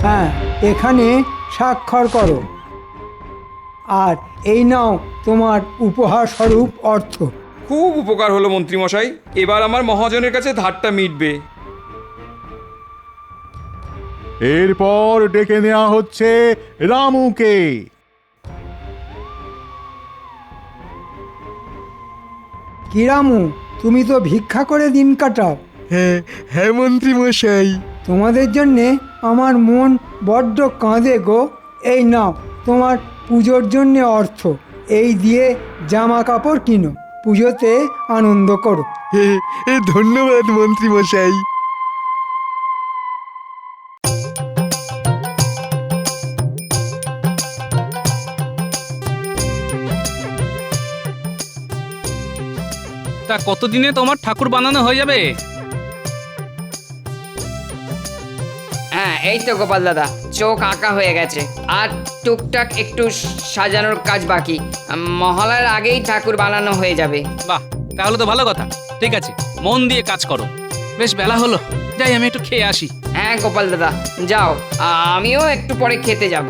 হ্যাঁ, এখানে স্বাক্ষর করো। আর এই নাও তোমার উপহার স্বরূপ অর্থ। খুব উপকার হলো মন্ত্রীমশাই, এবার আমার মহাজনের কাছে ধারটা মিটবে। এরপর ডেকে নেওয়া হচ্ছে রামুকে। কি রামু, তুমি তো ভিক্ষা করে দিন কাটাও। হ্যাঁ মন্ত্রী মশাই। তোমাদের জন্যে আমার মন বড্ড কাঁদে গো। এই নাও তোমার পুজোর জন্যে অর্থ। এই দিয়ে জামা কাপড় কিনো, পুজোতে আনন্দ করো। ধন্যবাদ মন্ত্রী মশাই। তা কতদিনে তোমার ঠাকুর বানানো হয়ে যাবে? হ্যাঁ, এই তো গোপাল দাদা, চোখ আঁকা হয়ে গেছে। আর টুকটাক একটু সাজানোর কাজ বাকি। মহালয়ার আগেই ঠাকুর বানানো হয়ে যাবে। বাহ, তাহলে তো ভালো কথা। ঠিক আছে, মন দিয়ে কাজ করো। বেশ বেলা হলো, যাই আমি একটু খেয়ে আসি। হ্যাঁ গোপাল দাদা, যাও, আমিও একটু পরে খেতে যাব।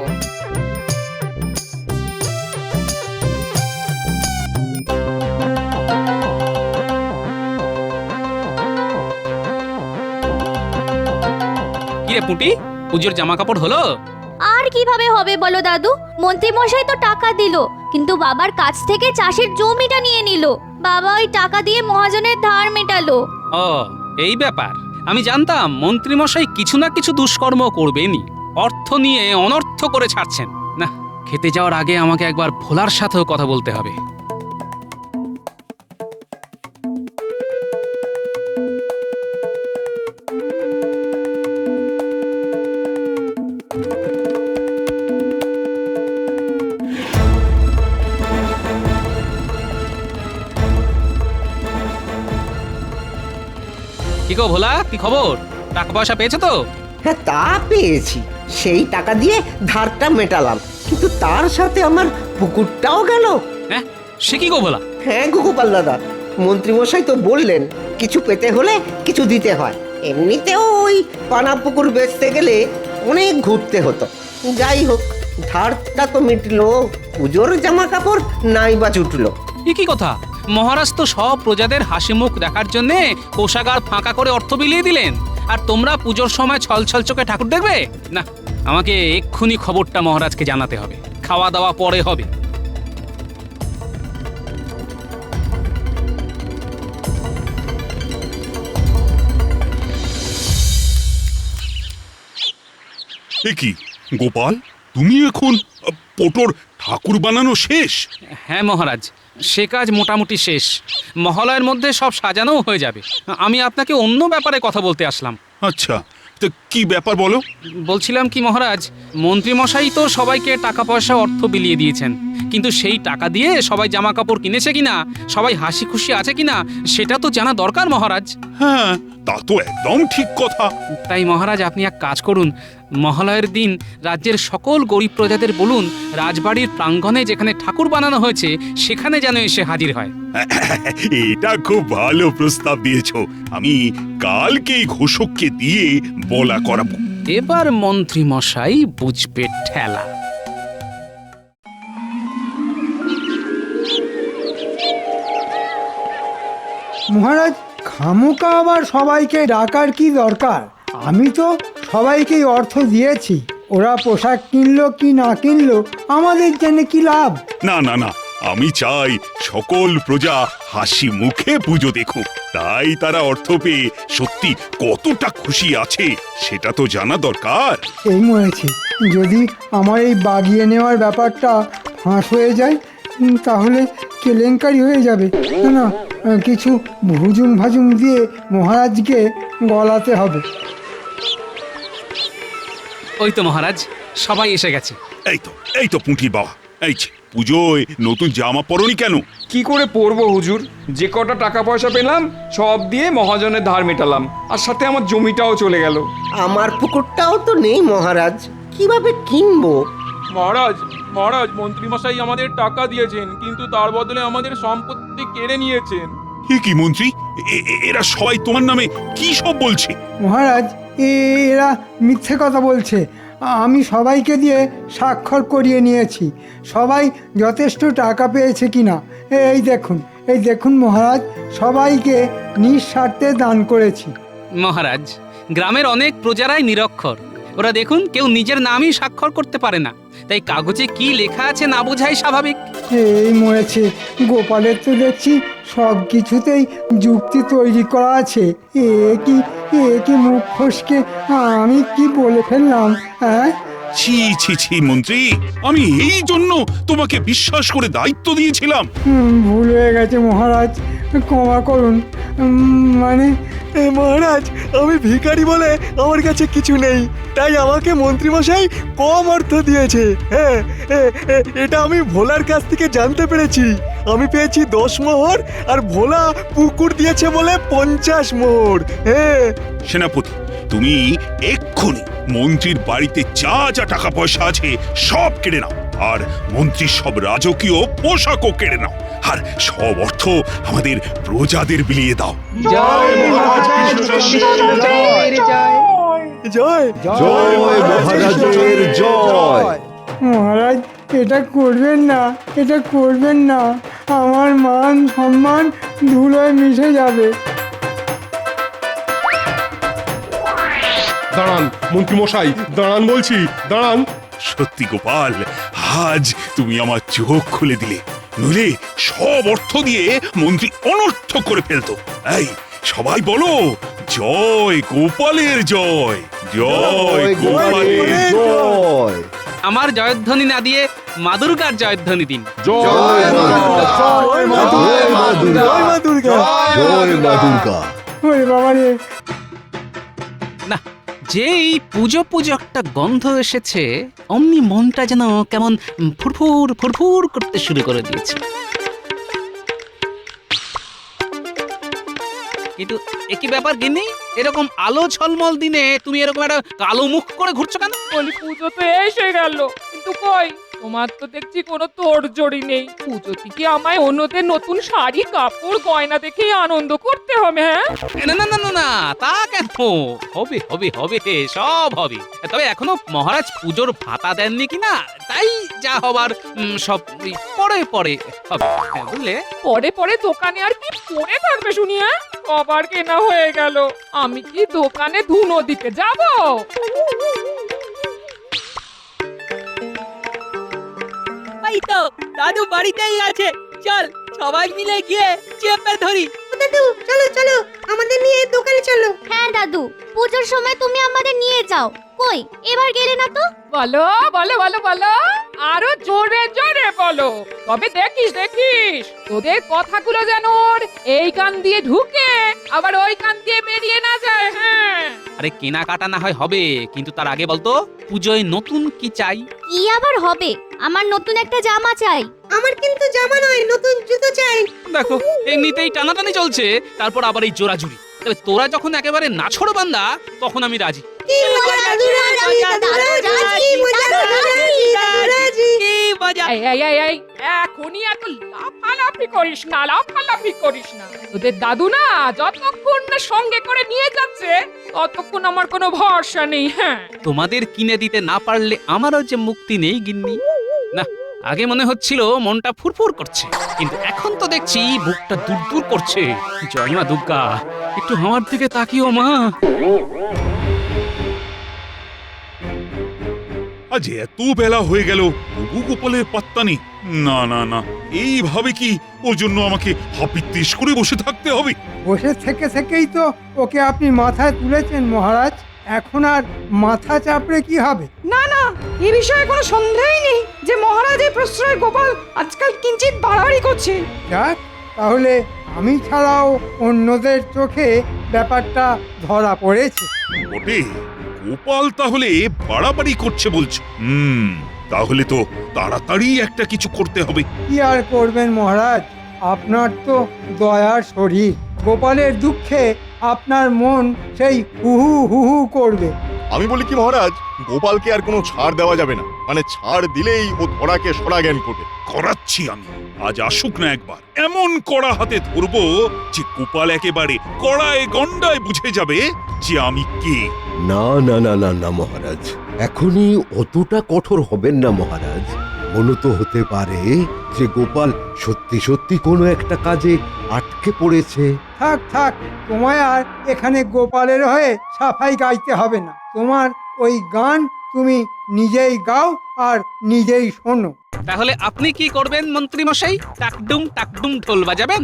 কি রে পুঁটি, পুজোর জামা কাপড় হলো? আর কিভাবে হবে বলো দাদু? মন্ত্রী মশাই তো টাকা দিল, কিন্তু বাবার কাছ থেকে চাষের জমিটা নিয়ে নিল। বাবা ওই টাকা দিয়ে মহাজনের ধার মেটালো। ও, এই ব্যাপার। আমি জানতাম মন্ত্রী মশাই কিছু না কিছু দুষ্কর্ম করবেনই, অর্থ নিয়ে অনর্থ করে ছাড়ছেন না। খেতে যাওয়ার আগে আমাকে একবার ভোলার সাথেও কথা বলতে হবে। কি গো ভোলা, কি খবর? টাকা পয়সা পেয়েছো তো? হ্যাঁ, তা পেয়েছি। সেই টাকা দিয়ে ধারটা মেটালাম, কিন্তু তার সাথে আমার পুকুরটাও গেল। হ্যাঁ, সে কি গো ভোলা? হ্যাঁ গোপাল দাদা, মন্ত্রীমশাই তো বললেন কিছু পেতে হলে কিছু দিতে হয়। এমনিতেও ওই পানা পুকুর বেচতে গেলে অনেক ঘুরতে হতো। যাই হোক, ধারটা তো মিটলো, পুজোর জামা কাপড় নাই বা জুটলো। কি কথা, মহারাজ তো সব প্রজাদের হাসি মুখ দেখার জন্য কোষাগার ফাঁকা করে অর্থ বিলিয়ে দিলেন, আর তোমরা পুজোর সময় ছলছল চোখে ঠাকুর দেখবে? না, আমাকে এক্ষুনি খবরটা মহারাজকে জানাতে হবে। খাওয়া দাওয়া পরে হবে। এ কি গোপাল, তুমি এখন পটোর ঠাকুর বানানো শেষ? হ্যাঁ মহারাজ, সে কাজ মোটামুটি শেষ। মহালয়ের মধ্যে সব সাজানোও হয়ে যাবে। আমি আপনাকে অন্য ব্যাপারে কথা বলতে আসলাম। আচ্ছা, তো কি ব্যাপার বলো? বলছিলাম কি মহারাজ, মন্ত্রীমশাই তো সবাইকে টাকা পয়সা অর্থ বিলিয়ে দিয়েছেন, কিন্তু সেই টাকা দিয়ে সবাই জামা কাপড় কিনেছে কিনা, সবাই হাসি খুশি আছে কিনা, সেটা তো জানা দরকার মহারাজ। হ্যাঁ, তা তো একদম ঠিক কথা। তাই মহারাজ, আপনি এক কাজ করুন, মহালয়ের দিন রাজ্যের সকল গরিব প্রজাদের বলুন রাজবাড়ির প্রাঙ্গণে যেখানে ঠাকুর বানানো হয়েছে সেখানে যেন এসে হাজির হয়। এটা খুব ভালো প্রস্তাব দিয়েছো। আমি কালকেই ঘোষককে দিয়ে বলা করাবো। এবার মন্ত্রী মশাই বুঝবে ঠেলা। মহারাজ, খামোকা আবার সবাইকে ডাকার কি দরকার? আমি তো সবাইকেই অর্থ দিয়েছি। ওরা পোশাক কিনলো কি না কিনলো আমাদের জন্য কি লাভ? না না না, আমি চাই সকল প্রজা হাসি মুখে পুজো দেখুক। তাই তারা অর্থ পেয়ে সত্যি কতটা খুশি আছে সেটা তো জানা দরকার। এই মরেছি, যদি আমার এই বাগিয়ে নেওয়ার ব্যাপারটা ফাঁস হয়ে যায় তাহলে কেলেঙ্কারি হয়ে যাবে। না, কিছু ভুজুং ভাজুং দিয়ে মহারাজকে গলাতে হবে। ওই তো মহারাজ, সবাই এসে গেছে। এই তো পুঁটির বাবা, এই যে পুজোয় নতুন জামা পরনি কেন? কি করে পরবো হুজুর? যে কটা টাকা পয়সা পেলাম সব দিয়ে মহাজনের ধার মেটালাম, আর সাথে আমার জমিটাও চলে গেল। আমার পুকুরটাও তো নেই মহারাজ, কিভাবে কিনবো? মহারাজ মহারাজ মন্ত্রীমশাই আমাদের টাকা দিয়েছেন, কিন্তু তার বদলে আমাদের সম্পত্তি কেড়ে নিয়েছেন। কি মন্ত্রী, এরা সবাই তোমার নামে কি সব বলছে? মহারাজ এরা মিথ্যে কথা বলছে। আমি সবাইকে দিয়ে স্বাক্ষর করিয়ে নিয়েছি, সবাই যথেষ্ট টাকা পেয়েছে কিনা এই দেখুন মহারাজ, সবাইকে নিঃস্বার্থে দান করেছি। মহারাজ, গ্রামের অনেক প্রজারাই নিরক্ষর, ওরা দেখুন কেউ নিজের নামই স্বাক্ষর করতে পারে না, তাই কাগজে কি লেখা আছে না বোঝাই স্বাভাবিক। এই মরেছে, গোপালের তো দেখছি সব কিছুতেই যুক্তি তৈরি করা আছে। এ কি মুখ ফসকে আমি কি বলে ফেললাম? হ্যাঁ, ছি মন্ত্রী, আমি এই জন্য তোমাকে বিশ্বাস করে দায়িত্ব দিয়েছিলাম। ভুল হয়ে গেছে মহারাজ, ক্ষমা করুন। মহারাজ, আমি ভিখারি বলে আমার কাছে কিছু নেই, তাই আমাকে মন্ত্রীমশাই কম অর্থ দিয়েছে। হ্যাঁ, এটা আমি ভোলার কাছ থেকে জানতে পেরেছি। আমি পেয়েছি 10 মোহর, আর ভোলা পুকুর দিয়েছে বলে 50 মোহর। হ্যাঁ সেনাপতি, তুমি এক্ষুনি মন্ত্রীর বাড়িতে যা যা টাকা পয়সা আছে সব কেড়ে নাও, আর মন্ত্রীর সব রাজকীয় পোশাকও কেড়ে নাও, আর সব অর্থ আমাদের প্রজাদের বিলিয়ে দাও। জয় মহারাজ জয় জয় মহারাজের জয়। মহারাজ, এটা করবেন না, আমার মান সম্মান ধুলোয় মিশে যাবে। দাঁড়ান মন্ত্রীমশাই, দাঁড়ান বলছি, দাঁড়ান। সত্যি গোপাল, আজ তুমি আমার চোখ খুলে দিলে, নইলে সব অর্থ দিয়ে মন্ত্রী অনর্থ করে ফেলতো। এই সবাই বলো, জয় গোপালের জয়, জয় গোপালের জয়। আমার জয়ধ্বনি না দিয়ে মা দুর্গার জয়ধ্বনি দিন। জয় মা দুর্গা। ওরে বাবা রে, না, যেই পুজো একটা গন্ধ এসেছে, অমনি মনটা যেন কেমন ফুরফুর করতে শুরু করে দিয়েছে। কিন্তু একই ব্যাপার গিন্নি, এরকম আলো ঝলমল দিনে তুমি এরকম একটা কালো মুখ করে ঘুরছো কেন? বলি পুজো তো এসে গেল, কিন্তু কই তোমার তো দেখছি কোনো তোড়জোড়ি নেই। পুজোতে কি আমায় অন্যদের নতুন শাড়ি কাপড় গয়না দেখেই আনন্দ করতে হবে? হ্যাঁ, না, তা কেন? হবে, সব হবে। তবে এখনো মহারাজ পুজোর ভাতা দেননি কিনা, তাই যা হবার সব পরে হবে, বুঝলে? পরে দোকানে আর কি পরে থাকবে শুনি? হ্যাঁ, কবার কেনা হয়ে গেল, আমি কি দোকানে ধুনো দিতে যাব? এই তো দাদু বাড়িতেই আছে, চল সবাই মিলে গিয়ে চেপে ধরি। দাদু চলো আমাদের নিয়ে দোকানে চলো। হ্যাঁ দাদু, পুজোর সময় তুমি আমাদের নিয়ে যাও। কই এবার গেলে না তো? বলো, আরো জোরে বলো, তবে দেখিস তোদের কথাগুলো যেন এই কান দিয়ে ঢুকে আবার ওই কান দিয়ে বেরিয়ে না যায়। হ্যাঁ, আরে কেনাকাটা না হয় হবে, কিন্তু তার আগে বলতো পুজোয় নতুন কি চাই? কি আবার হবে? আমার নতুন একটা জামা চাই। আমার কিন্তু জামা নয়, নতুন জুতো চাই। দেখো এমনিতেই টানাটানি চলছে, তারপর আবার এই জোরাজুরি। তবে তোরা যখন একেবারে নাছোড় বান্দা, তখন আমি রাজি। কি মজা, দাদু রাজি, কি মজা। এই এখনই এত লাফালাফি করিস না। তোদের দাদু না যতক্ষণ না সঙ্গে করে নিয়ে যাচ্ছে, ততক্ষণ আমার কোনো ভরসা নেই। হ্যাঁ, তোমাদের কিনে দিতে না পারলে আমারও যে মুক্তি নেই গিন্নি। না, আগে মনে হচ্ছিল মনটা ফুরফুর করছে, কিন্তু এখন তো দেখছি বুকটা দূর করছে। জয় মা দুর্গা, একটু আমার দিকে তাকিও মা। আজ এত বেলা হয়ে গেল, তবু গোপালের পাত্তা নেই। না, এইভাবে কি ওর জন্য আমাকে হাপিত্তিস করে বসে থাকতে হবে? বসে থেকেই তো ওকে আপনি মাথায় তুলেছেন মহারাজ, এখন আর মাথা চাপড়ে কি হবে? না, এ বিষয়ে কোনো সন্দেহই নেই যে মহারাজের প্রশ্রয় গোপাল আজকাল কিঞ্চিত বাড়াবাড়ি করছে। যাক, তাহলে আমি ছাড়াও অন্যদের চোখে ব্যাপারটা ধরা পড়েছে। বটে, গোপাল তাহলে বাড়াবাড়ি করছে বলছো? তাহলে তো তাড়াতাড়ি একটা কিছু করতে হবে। কি আর করবেন মহারাজ, আপনার তো দয়ার শরীর। গোপালের দুঃখে আপনার মন সেই হুহু হুহু করবে। আমি বলি কি মহারাজ, গোপালকে আর কোনো ছাড় দেওয়া যাবে না, মানে ছাড় দিলেই ও ধরাকে সরা জ্ঞান করবে। করাচ্ছি আমি, আজ আসুক না একবার, এমন কড়া হাতে ধরবো যে গোপাল একেবারে কড়ায় গন্ডায় বুঝে যাবে যে আমি কে। না না না না না মহারাজ, এখনই অতটা কঠোর হবেন না মহারাজ। মনে তো হতে পারে যে গোপাল সত্যি সত্যি কোনো একটা কাজে আটকে পড়েছে। থাক থাক, তোমায় আর এখানে গোপালের হয়ে সাফাই গাইতে হবে না। তোমার ওই গান তুমি নিজেই গাও আর নিজেই শোনো। তাহলে আপনি কি করবেন মন্ত্রী মশাই? টাকডুম ঢোল বাজাবেন?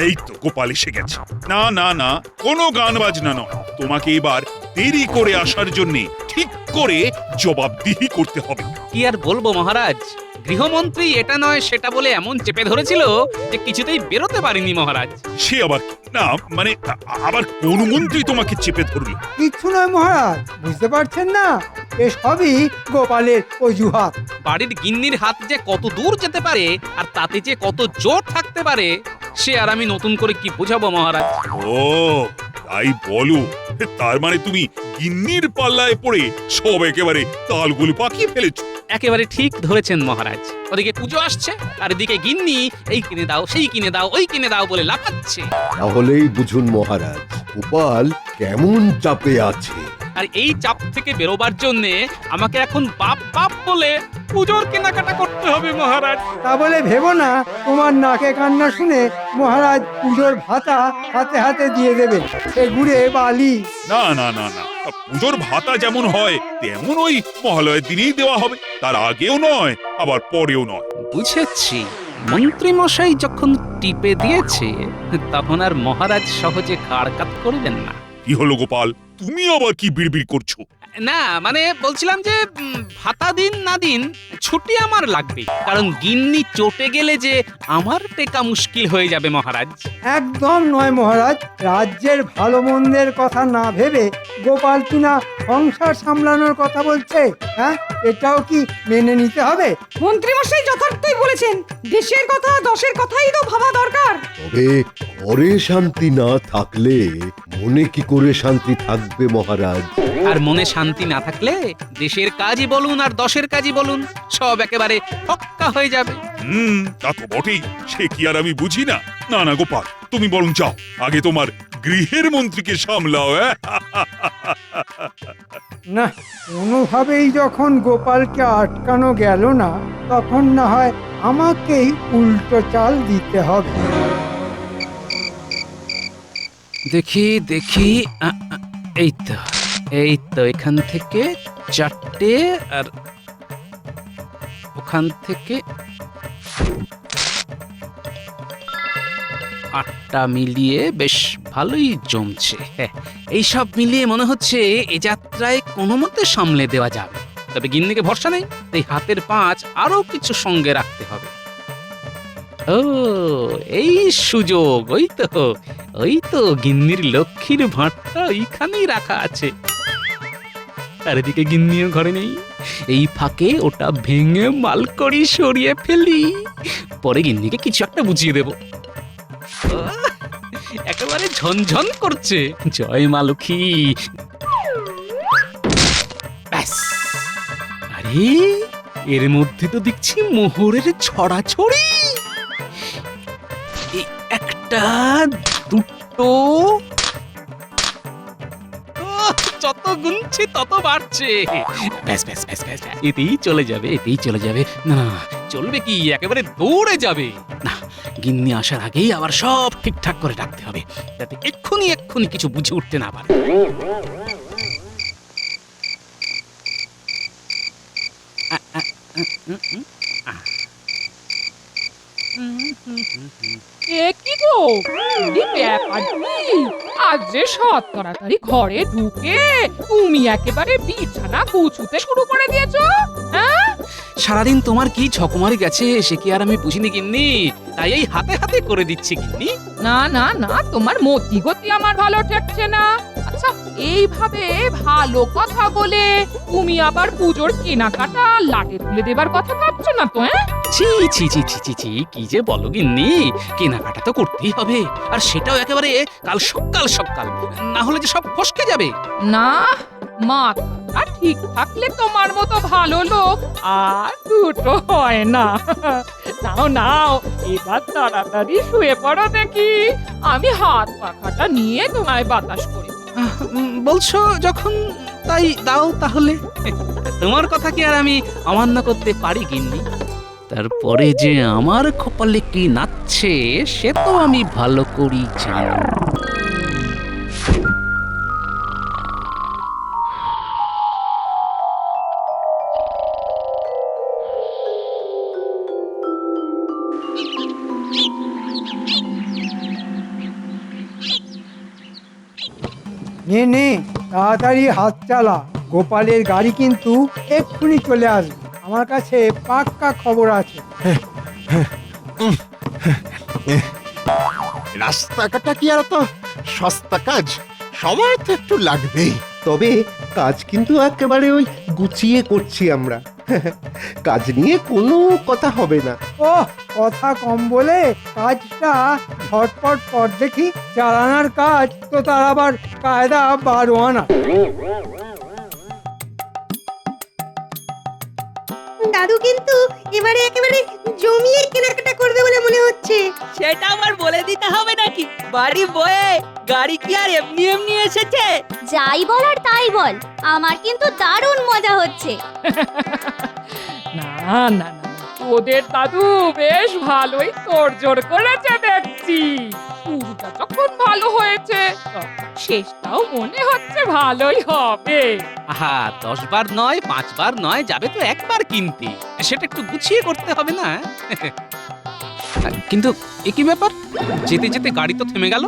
এই তো গোপাল এসে গেছে। না না না, কোনো গান বাজনা নয়, তোমাকে এবার দেরি করে আসার জন্য ঠিক করে জবাবদিহি করতে হবে। কি আর বলবো মহারাজ, গৃহমন্ত্রী এটা নয় সেটা বলে এমন চেপে ধরেছিল যে কিছুতেই বেরোতে পারিনি মহারাজ। সে আবার না, মানে আবার কোন মন্ত্রী তোমাকে চেপে ধরলো? কিচ্ছু নয় মহারাজ, বুঝতে পারছেন না? এসবই গোপালের অজুহাত। বাড়ির গিন্নির হাত যে কত দূর যেতে পারে আর তাতে যে কত জোর থাকতে পারে সে আর আমি নতুন করে কি বোঝাবো মহারাজ। ও তাই বলো, তার মানে তুমি গিন্নির পাল্লায় পড়ে সব একেবারে তালগুলো পাকিয়ে ফেলেছো। একেবারে ঠিক ধরেছেন মহারাজ। ওদিকে পুজো আসছে আর এদিকে গিন্নি এই কিনে দাও, সেই কিনে দাও, ওই কিনে দাও বলে লাফাচ্ছে। তাহলেই বুঝুন মহারাজ, গোপাল কেমন চাপে আছে। আর এই চাপ থেকে বেরোবার জন্য আমাকে এখন বাপ বাপ বলে পুজোর কেনাকাটা করতে হবে মহারাজ। তা বলে ভেবো না তোমার নাকে কান্না শুনে মহারাজ পুজোর ভাতা হাতে হাতে দিয়ে দেবে, সে গুড়ে বালি। না না না না, পুজোর ভাতা যেমন হয় তেমন ওই মহালয়ের দিনেই দেওয়া হবে, তার আগেও নয় আবার পরেও নয়। বুঝেছি, মন্ত্রী মশাই যখন টিপে দিয়েছে তখন আর মহারাজ সহজে কাড় কাট করবেন না। কি হলো গোপাল, তুমি আবার কি বিড়বিড় করছো? না মানে বলছিলাম যে ভাতা দিন না দিন ছুটি আমার লাগবে, কারণ গিন্নি চটে গেলে যে আমার টেকা মুশকিল হয়ে যাবে মহারাজ। একদম নয় মহারাজ, রাজ্যের ভালো মন্দের কথা না ভেবে গোপাল কিনা সংসার সামলানোর কথা বলছে। হ্যাঁ, এটাও কি মেনে নিতে হবে? মন্ত্রী মশাই যথার্থই বলেছেন, দেশের কথা দশের কথাই তো ভাবা দরকার। তবে ঘরে শান্তি না থাকলে মনে কি করে শান্তি থাকবে মহারাজ? আর মনে শান্তি না থাকলে দেশের কাজই বলুন আর দশের কাজই বলুন সব একেবারে ফক্কা হয়ে যাবে। তা তো বটেই, সে কি আর আমি বুঝি না? না না গোপাল, তুমি বরং যাও, আগে তোমার গৃহের মন্ত্রীকে সামলাও। না, কোনোভাবেই যখন গোপালকে আটকানো গেল না, তখন না হয় আমাকেই উল্টো চাল দিতে হবে। দেখি দেখি, এই তো এখান থেকে 4টে আর ওখান থেকে 8টা মিলিয়ে বেশ ভালোই জমছে। এইসব মিলিয়ে মনে হচ্ছে এ যাত্রায় কোনো মতে সামলে দেওয়া যাবে। তবে গিন্নিকে ভরসা নেই, তাই হাতের পাঁচ আরো কিছু সঙ্গে রাখতে হবে। ও এই সুযোগ, ওই তো গিন্নির লক্ষ্মীর ভাঁড়টা ওইখানেই রাখা আছে। আর এদিকে গিন্নিও ঘরে নেই, এই ফাঁকে ওটা ভেঙে মালকড়ি সরিয়ে ফেলি, পরে গিন্নিকে কিছু একটা বুঝিয়ে দেব। একেবারে ঝনঝন করছে, জয় মা লক্ষ্মী। ব্যাস, আরে এর মধ্যে তো দেখছি মোহরের ছড়াছড়ি। একটা, দুটো, যত গুনছি তত বাড়ছে। ব্যাস ব্যাস ব্যাস ব্যাস, এতেই চলে যাবে, এতেই চলে যাবে। না চলবে কি, একেবারে দৌড়ে যাবে। না, গিন্নি আসার আগেই আবার সব ঠিকঠাক করে রাখতে হবে, যাতে এক্ষুনি কিছু বুঝে উঠতে না পারে। এ কি গো, এই ব্যাপার কি? আজ যে সৎ তাড়াতাড়ি ঘরে ঢুকে তুমি একেবারে বিছানা গুছুতে শুরু করে দিয়েছো? হ্যাঁ, সারাদিন তোমার কি ঝকমারি গেছে সে কি আর আমি বুঝিনি গিন্নি, তাই এই হাতে হাতে করে দিচ্ছি গিন্নি। না না না, তোমার মতি গতি আমার ভালো ঠেকছে না। আচ্ছা আচ্ছা এইভাবে ভালো কথা বলে তুমি আবার পুজোর কেনাকাটা লাটে তুলে দেবার কথা ভাবছো না তো? ছি ছি ছি ছি ছি ছি, কি যে বলো গিন্নি, কেনাকাটা তো করতেই হবে, আর সেটাও একেবারে কাল সকাল সকাল, না হলে যে সব ফসকে যাবে। না, মাথা ঠিক থাকলে তোমার মতো ভালো লোক আর দুটো হয় না। নাও নাও, এবার তাড়াতাড়ি শুয়ে পড়ো দেখি, আমি হাত পাখাটা নিয়ে তোমায় বাতাস করি। বলছো যখন, তাই দাও তাহলে। তোমার কথা কি আর আমি অমান্য করতে পারি গিন্নি? তারপরে যে আমার কপালে কি নাচছে সে তো আমি ভালো করেই জানি। নে নে, তাড়াতাড়ি হাত চালা, গোপালের গাড়ি কিন্তু এক্ষুনি চলে আসবে। আমার কাছে পাক্কা খবর আছে। রাস্তাঘাটটা কি আর তো সস্তা কাজ, সময় তো একটু লাগবেই। তবে কাজ কিন্তু একেবারে ওই গুছিয়ে করছি আমরা। কাজ নিয়ে কোনো কথা হবে না। ও কথা কম বলে কাজটা ঝটপট কর দেখি। চালানার কাজ তো তার আবার কায়দা 12 আনা। দাদু কিন্তু এবারে একেবারে জমিয়ে কেনাকাটা করবে বলে মনে হচ্ছে। সেটা আমার বলে দিতে হবে নাকি? বাড়ি বয়ে গাড়ি কি আর এমনি এমনি এসেছে? যাই বল আর তাই বল, আমার কিন্তু দারুণ মজা হচ্ছে। না না না, ওদের দাদু বেশ ভালোই তোড়জোড় করেছে দেখছি। শুরুটা যখন ভালো হয়েছে, তখন শেষটাও মনে হচ্ছে ভালোই হবে। আহা, 10 বার নয়, 5 বার নয়, যাবে তো একবার কিনতে, সেটা একটু গুছিয়ে করতে হবে না? কিন্তু একই ব্যাপার, যেতে যেতে গাড়ি তো থেমে গেল।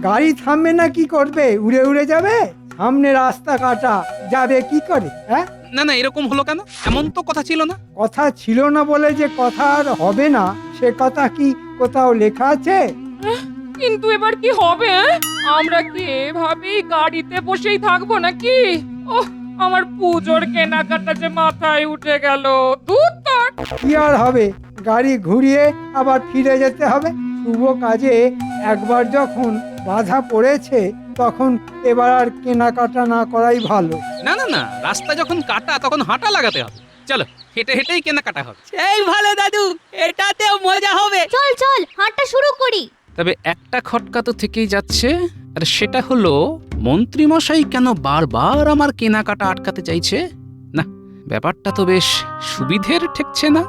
গাড়ি থামবে না, কি করবে? উড়ে উড়ে যাবে? সামনে রাস্তা কাটা, যাবে কি করে? হ্যাঁ, না না, এরকম হলো কেন? এমন তো কথা ছিল না। কথা ছিল না বলে যে কথা আর হবে না, সে কথা কি কোথাও লেখা আছে? কিন্তু এবার কি হবে? আমরা কি এভাবেই গাড়িতে বসেই থাকবো নাকি? ওহ, আমার পুজোর কেনাকাটা যে মাথায় উঠে গেল। দূর তোর। কি আর হবে, গাড়ি ঘুরিয়ে আবার ফিরে যেতে হবে। শুভ কাজে একবার যখন বাধা পড়েছে, তখন এবার আর কেনাকাটা না করাই ভালো। না না না, রাস্তা যখন কাটা তখন হাঁটা লাগাতে হবে। চলো, হেঁটে হেঁটেই কেনাকাটা হবে। সেই ভালো দাদু, এটাতেও মজা হবে। চল চল, হাঁটা শুরু করি। তবে একটা খটকা তো থেকেই যাচ্ছে, আর সেটা হলো মন্ত্রীমশাই কেন বারবার আমার কেনাকাটা আটকাতে চাইছে? না, ব্যাপারটা তো বেশ সুবিধের ঠেকছে না।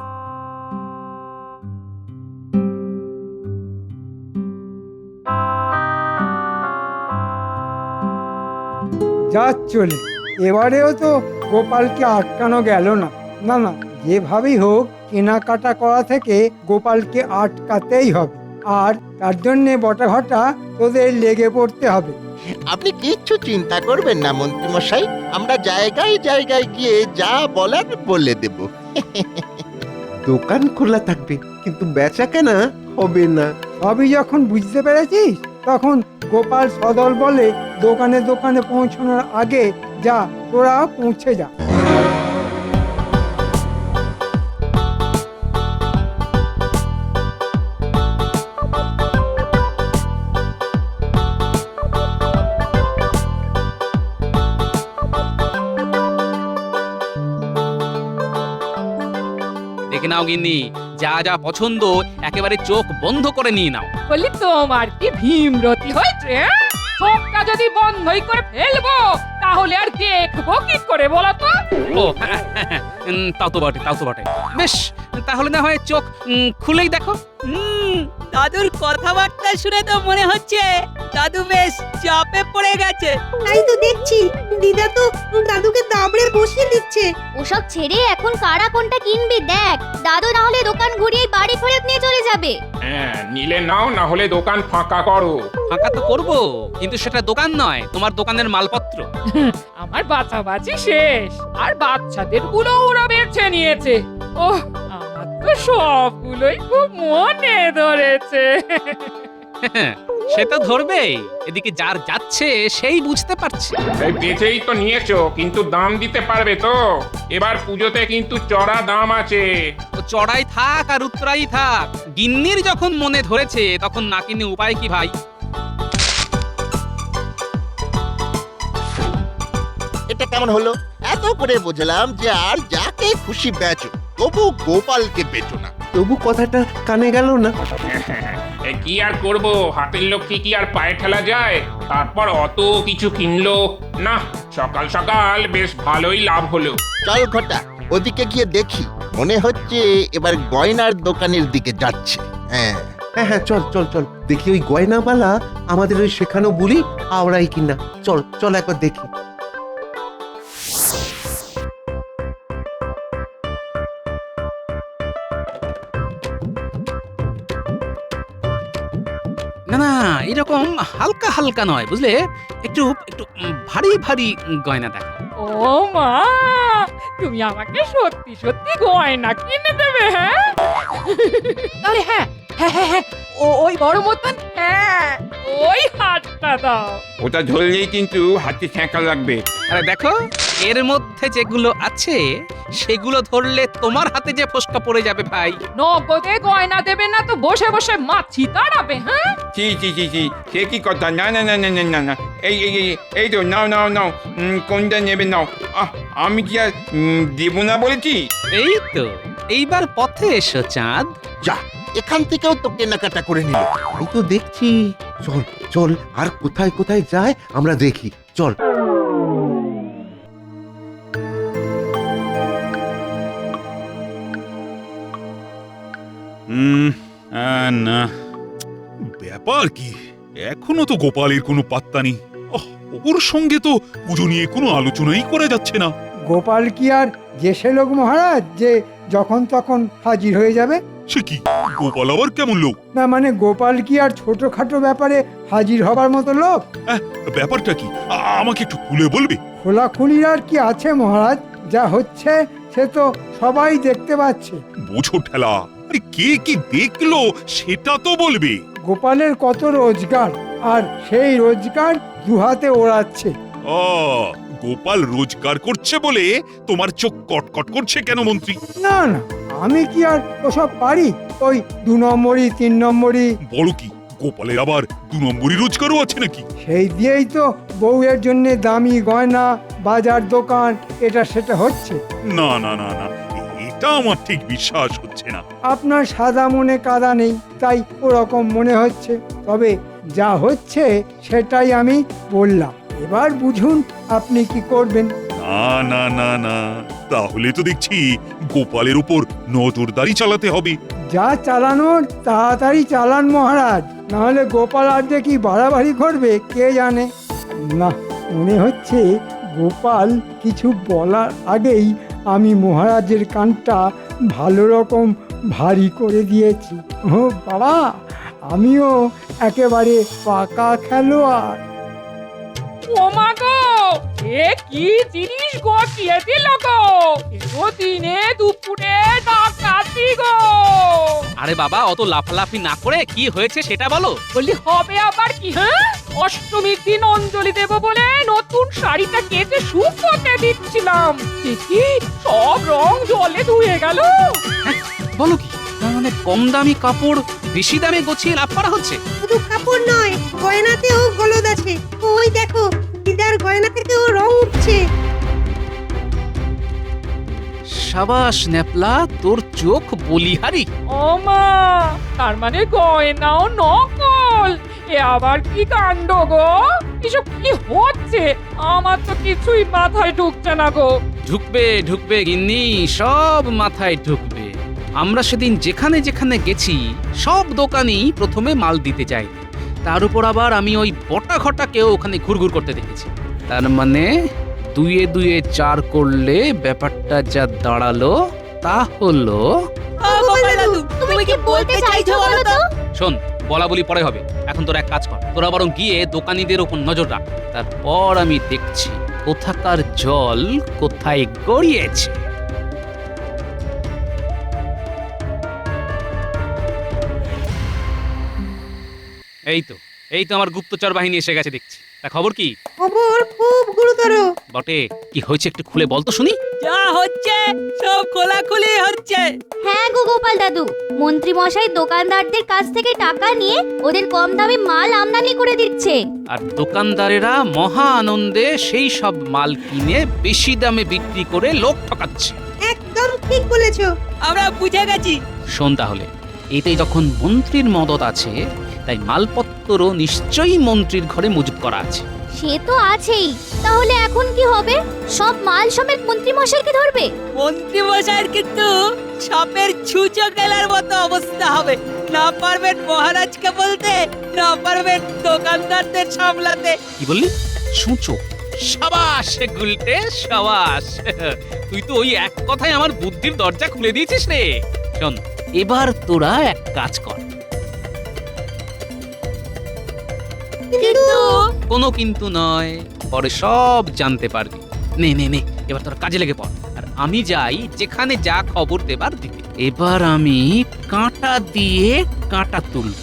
যা চলে, এবারেও তো গোপালকে আটকানো গেল না। না না, যেভাবেই হোক কেনাকাটা করা থেকে গোপালকে আটকাতেই হবে, আর তার জন্যে বটাঘটা তোদের লেগে পড়তে হবে। আপনি কিচ্ছু চিন্তা করবেন না মন্ত্রীমশাই, আমরা জায়গায় জায়গায় গিয়ে যা বলার বলে দেব। দোকান খোলা থাকবে, কিন্তু বেচা কেনা হবে না। সবই যখন বুঝতে পেরেছিস, তখন গোপাল সদল বলে দোকানে দোকানে পৌঁছানোর আগে যা, তোরা পৌঁছে যা। দেখে নাও গিন্নি, যা যা পছন্দ একেবারে চোখ বন্ধ করে নিয়ে নাও। বলি তোমার কি ভীমরতি হয়েছে? চোখটা যদি বন্ধই করে ফেলবো, তাহলে আর দেখবো কি করে বলো তো? ও তাও তো বটে, তাও তো বটে। বেশ, তাহলে না হয় চোখ খুলেই দেখো। দাদুর কথাবার্তা শুনে তো মনে হচ্ছে দাদু বেশ চাপে পড়ে গেছে। তাই তো দেখছি, দিদা তো দাদুকে দাবড়ে বসিয়ে দিচ্ছে। ওসব ছেড়ে এখন কারা কোনটা কিনবি দেখ। দাদু না হলে দোকান ঘুরিয়ে বাড়ি ফেরত নিয়ে চলে যাবে। হ্যাঁ, নিলে নাও, না হলে দোকান ফাঁকা করো। ফাঁকা তো করবো, কিন্তু সেটা দোকান নয়, তোমার দোকানের মালপত্র। আমার বাছাবাছি শেষ, আর বাচ্চাদের গুলো ওরা বেছে নিয়েছে। ওহ, আমার তো সবগুলোই খুব মনে ধরেছে। সে তো ধরবেই, এদিকে যার যাচ্ছে সেই বুঝতে পারছে। এই বেচেই তো নিয়েছো, কিন্তু দাম দিতে পারবে তো? এবার পুজোতে কিন্তু চড়া দাম আছে। ও চড়াই থাক আর উত্তরাই থাক, গিন্নির যখন মনে ধরেছে তখন না কিনে উপায় কি ভাই? এটা কেমন হলো? এত করে বুঝলাম যে আর যাকে খুশি বেচো, তবু গোপালকে বেচো না। তবু কথাটা কানে গেল না। এ কি আর করব, হাতের লক্ষ্মী কি আর পায়ে ঠেলা যায়? তারপর অত কিছু কিনলো না, সকাল সকাল বেশ ভালোই লাভ হলো। চল ঘটা, ওদিকে গিয়ে দেখি। মনে হচ্ছে এবার গয়নার দোকানের দিকে যাচ্ছে। হ্যাঁ হ্যাঁ হ্যাঁ, চল চল চল, দেখি ওই গয়নাওয়ালা আমাদের ওই শেখানো বুলি আওড়াই কিনা। চল চল একবার দেখি। না না, এরকম হালকা হালকা নয়, বুঝলে, একটু একটু ভারী ভারী গয়না দেখো। ও মা, তুমি আমাকে সত্যি সত্যি গয়না কিনে দেবে? হ্যাঁ আরে হ্যাঁ হ্যাঁ হ্যাঁ হ্যাঁ, ওই বড় মতন, হ্যাঁ ওই হাতটা দাও। ওটা ধরলেই কিন্তু হাতে ছ্যাঁকা লাগবে। আরে দেখো, এর মধ্যে যেগুলো আছে সেগুলো ধরলে তোমার হাতে যে ফোসকা পড়ে যাবে ভাই। নগদে গয়না দেবে না তো বসে বসে মাছি তাড়াবে? হ্যাঁ ছি ছি ছি ছি, সে কি কথা? না না না না না না না, এই এই এই, এই তো নাও নাও নাও, কোনটা নেবে নাও। আমি কি আর দেবো না বলেছি? এই তো, এইবার পথে এসো চাঁদ। যা, এখান থেকেও তো কেনাকাটা করে নিল। আমি তো দেখছি। চল চল, আর কোথায় কোথায় যায় আমরা দেখি। চল। না, ব্যাপার কি, এখনো তো গোপালের কোনো পাত্তা নেই। ওর সঙ্গে তো পুজো নিয়ে কোনো আলোচনাই করা যাচ্ছে না। গোপাল কি আর দেশে লোক মহারাজ যে যখন তখন হাজির হয়ে যাবে? সে কি, গোপাল আবার কেমন লোক? না মানে গোপাল কি আর ছোটখাটো ব্যাপারে হাজির হবার মতো লোক? ব্যাপারটা কি, আমাকে একটু খুলে বলবে? খোলাখুলির আর কি আছে মহারাজ, যা হচ্ছে সে তো সবাই দেখতে পাচ্ছে। বোঝো ঠেলা, আরে কে কি দেখলো সেটা তো বলবে। গোপালের কত রোজগার, আর সেই রোজগার দুহাতে ওড়াচ্ছে। গোপাল রোজগার করছে বলে তোমার চোখ কটকট করছে কেন মন্ত্রী? না না, আমি কি আর ওসব পারি? ওই 2 নম্বরই 3 নম্বরই। বড় কি, গোপালের আবার 2 নম্বরই রোজগারও আছে নাকি? সেই দিয়েই তো বউয়ের জন্য দামি গয়না, বাজার দোকান, এটা সেটা হচ্ছে। না না না না, এটা আমার ঠিক বিশ্বাস হচ্ছে না। আপনার সাদা মনে কাদা নেই, তাই ওরকম মনে হচ্ছে। তবে যা হচ্ছে সেটাই আমি বললাম। এবার বুঝুন আপনি কি করবেন। না না না না, তাহলে তো দেখছি গোপালের উপর নজরদারি চালাতে হবে। যা চালানোর তাড়াতাড়ি চালান মহারাজ, নাহলে গোপাল আর যে কি বাড়াবাড়ি করবে কে জানে। না, মনে হচ্ছে গোপাল কিছু বলার আগেই আমি মহারাজের কানটা ভালো রকম ভারী করে দিয়েছি। ও বাবা, আমিও একেবারে পাকা খেলোয়াড়। ও মা গো, এ কি জিনিস গটিয়ে দিল গো? এতো দিনে দুপুরে ডাকাতি গো। আরে বাবা, অত লাফালাফি না করে কি হয়েছে সেটা বলো। বলি হবে আবার কি? হ্যাঁ, অষ্টমীর দিন অঞ্জলি দেব বলে নতুন শাড়িটা কেটে শুকোতে দিচ্ছিলাম, দেখি সব রং জলে ধুয়ে গেল। বলো কি, তার মানে কম দামি কাপড় বেশি দামে গছিয়ে লাভ করা হচ্ছে? শুধু কাপড় নয়, গয়নাতেও গলদ আছে। ওই দেখো, দিদার গয়না থেকেও রং উঠছে। সাবাস ন্যাপলা, তোর চোখ বলিহারি। ও মা, তার মানে গয়নাও নকল? এ আবার কি কাণ্ড গো? এসব কি হচ্ছে? আমার তো কিছুই মাথায় ঢুকছে না গো। ঢুকবে ঢুকবে গিন্নি, সব মাথায় ঢুকবে। আমরা সেদিন যেখানে যেখানে গেছি সব দোকানেই প্রথমে মাল দিতে চাই, তার উপর আবার আমি ওই বটা ঘটাকেও ওখানে ঘুরঘুর করতে দেখেছি। তার মানে 2 2 4 করলে ব্যাপারটা যা দাঁড়ালো তা হলো। তুমি কি বলতে চাইছো বলো তো? শোন, বলা বলি পরে হবে, এখন তোরা এক কাজ কর, তোরা বরং গিয়ে দোকানিদের উপর নজর রাখ, তারপর আমি দেখছি কোথাকার জল কোথায় গড়িয়েছে। এই তো আমার গুপ্তচর বাহিনী এসে গেছে দেখছি। তা খবর কি? খবর খুব গুরুতর। বটে, কি হয়েছে একটু খুলে বল তো শুনি। যা হচ্ছে সব খোলাখুলি হচ্ছে। হ্যাঁ গো গোপাল দাদু, মন্ত্রী মশাই দোকানদারদের কাছ থেকে টাকা নিয়ে ওদের কম দামে মাল আমদানি করে দিচ্ছে। আর দোকানদারেরা মহা আনন্দে সেই সব মাল কিনে বেশি দামে বিক্রি করে লোক ঠকাচ্ছে। একদম ঠিক বলেছো। আমরা বুঝে গেছি। শোন তাহলে, এতে যখন মন্ত্রীর মদত আছে, তাই মালপত্রও নিশ্চয়ই মন্ত্রীর ঘরে মজুত করা আছে। সে তো আছেই। তাহলে এখন কি হবে? সব মাল সমেত মন্ত্রী মশাইকে ধরবে? মন্ত্রী মশাইয়ের কিন্তু সাপের ছুঁচো গেলার মতো অবস্থা হবে। না পারবেন মহারাজকে বলতে, না পারবেন দোকানদারদের সামলাতে। কি বললি? ছুঁচো? সাবাস গুলটে, সাবাস। তুই তো ওই এক কথায় আমার বুদ্ধির দরজা খুলে দিয়েছিস রে। শোন, এবার তোরা এক কাজ কর। কোনো কিন্তু নয়, পরে সব জানতে পারবি। নে নে নে, এবার তোরা কাজে লেগে পড়। আর আমি যাই যেখানে যা খবর দেবার দিতে। এবার আমি কাঁটা দিয়ে কাঁটা তুলব।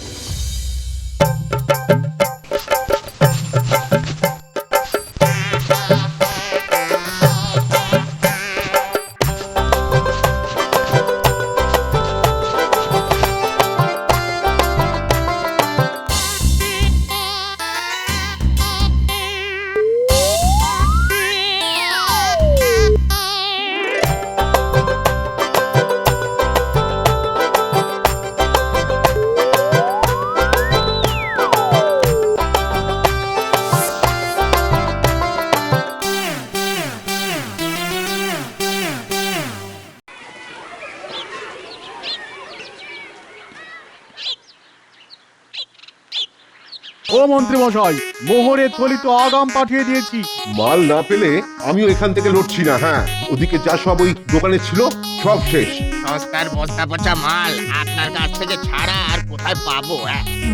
ও মন্ত্রী মশাই, মোহরের থলি তো আগাম পাঠিয়ে দিয়েছি। মাল না পেলে আমিও এখান থেকে লড়ছি না। হ্যাঁ, ওদিকে যা সব ওই দোকানে ছিল সব শেষ। সস্তার বস্তা পচা মাল আপনার কাছ থেকে ছাড়া আর কোথায় পাবো?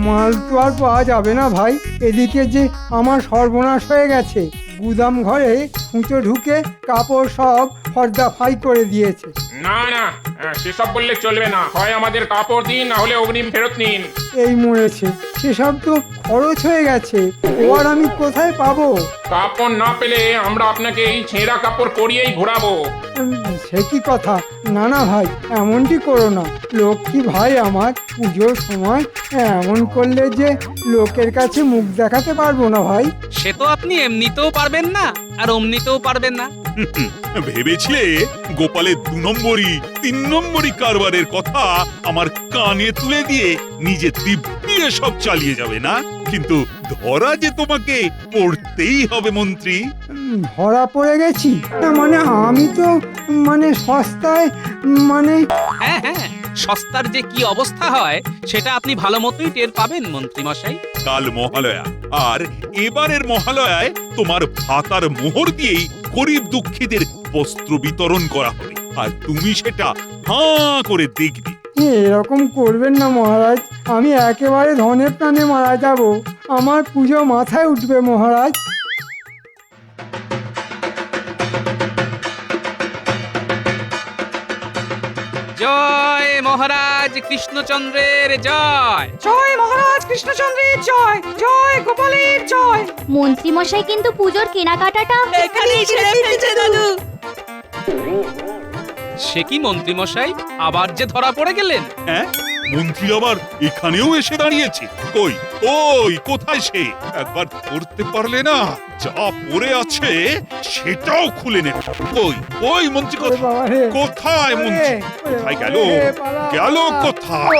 মাল তো আর পাওয়া যাবে না ভাই। এদিকে যে আমার সর্বনাশ হয়ে গেছে। গুদাম ঘরে খুঁচো ঢুকে কাপড় সব ফর্দা ফাই করে দিয়েছে। না না, সেসব বললে চলবে না। হয় আমাদের কাপড় দিন, না হলে অগ্রিম ফেরত নিন। এই মরেছে, সেসব তো খরচ হয়ে গেছে। ও আর আমি কোথায় পাবো? কাপড় না পেলে আমরা আপনাকে এই ছেঁড়া কাপড় পরিয়েই ঘোরাবো। সে কি কথা? না না ভাই, এমনটি করো না। লক্ষ্মী ভাই আমার, পুজোর সময় এমন করলে যে লোকের কাছে মুখ দেখাতে পারবো না ভাই। সে তো আপনি এমনিতেও পারবেন না, আর অমনিতেও পারবেন না। ভেবেছিলে গোপালের 2 নম্বরই 3 নম্বরই কারবারের কথা আমার কানে তুলে দিয়ে নিজে দিব্যি সব চালিয়ে যাবে না? কিন্তু ধরা যে তোমাকে পড়তেই হবে মন্ত্রী। ধরা পড়ে গেছি? না মানে আমি তো সস্তায় হ্যাঁ হ্যাঁ, সস্তার যে কি অবস্থা হয় সেটা আপনি ভালো মতোই টের পাবেন মন্ত্রী মশাই। কাল মহালয়া, আর এবারের মহালয়ায় তোমার ভাতার মোহর দিয়েই গরিব দুঃখীদের বস্ত্র বিতরণ করা হবে, আর তুমি সেটা হাঁ করে দেখবে। এরকম করবেন না মহারাজ। আমি একেবারে ধনে প্রাণে মারা যাব। আমার পুজো মাথায় উঠবে মহারাজ। জয় মহারাজ কৃষ্ণচন্দ্রের জয়। জয় মহারাজ কৃষ্ণচন্দ্রের জয়। জয় গোপালের জয়। মন্ত্রী মশাই কিন্তু পুজোর কেনাকাটাটা এখানেই ছেড়ে ফেলছে দাদু। সে কি মন্ত্রী মশাই, আবার যে ধরা পড়ে গেলেন? হ্যাঁ, মন্ত্রী আবার এখানেও এসে দাঁড়িয়েছে। কই ওই কোথায় সে? একবার ধরতে পারলে না, যা পড়ে আছে সেটাও খুলে নেবে। কই ওই মন্ত্রী কোথায়? কোথায় মন্ত্রী? কোথায় গেল? গেল কোথায়?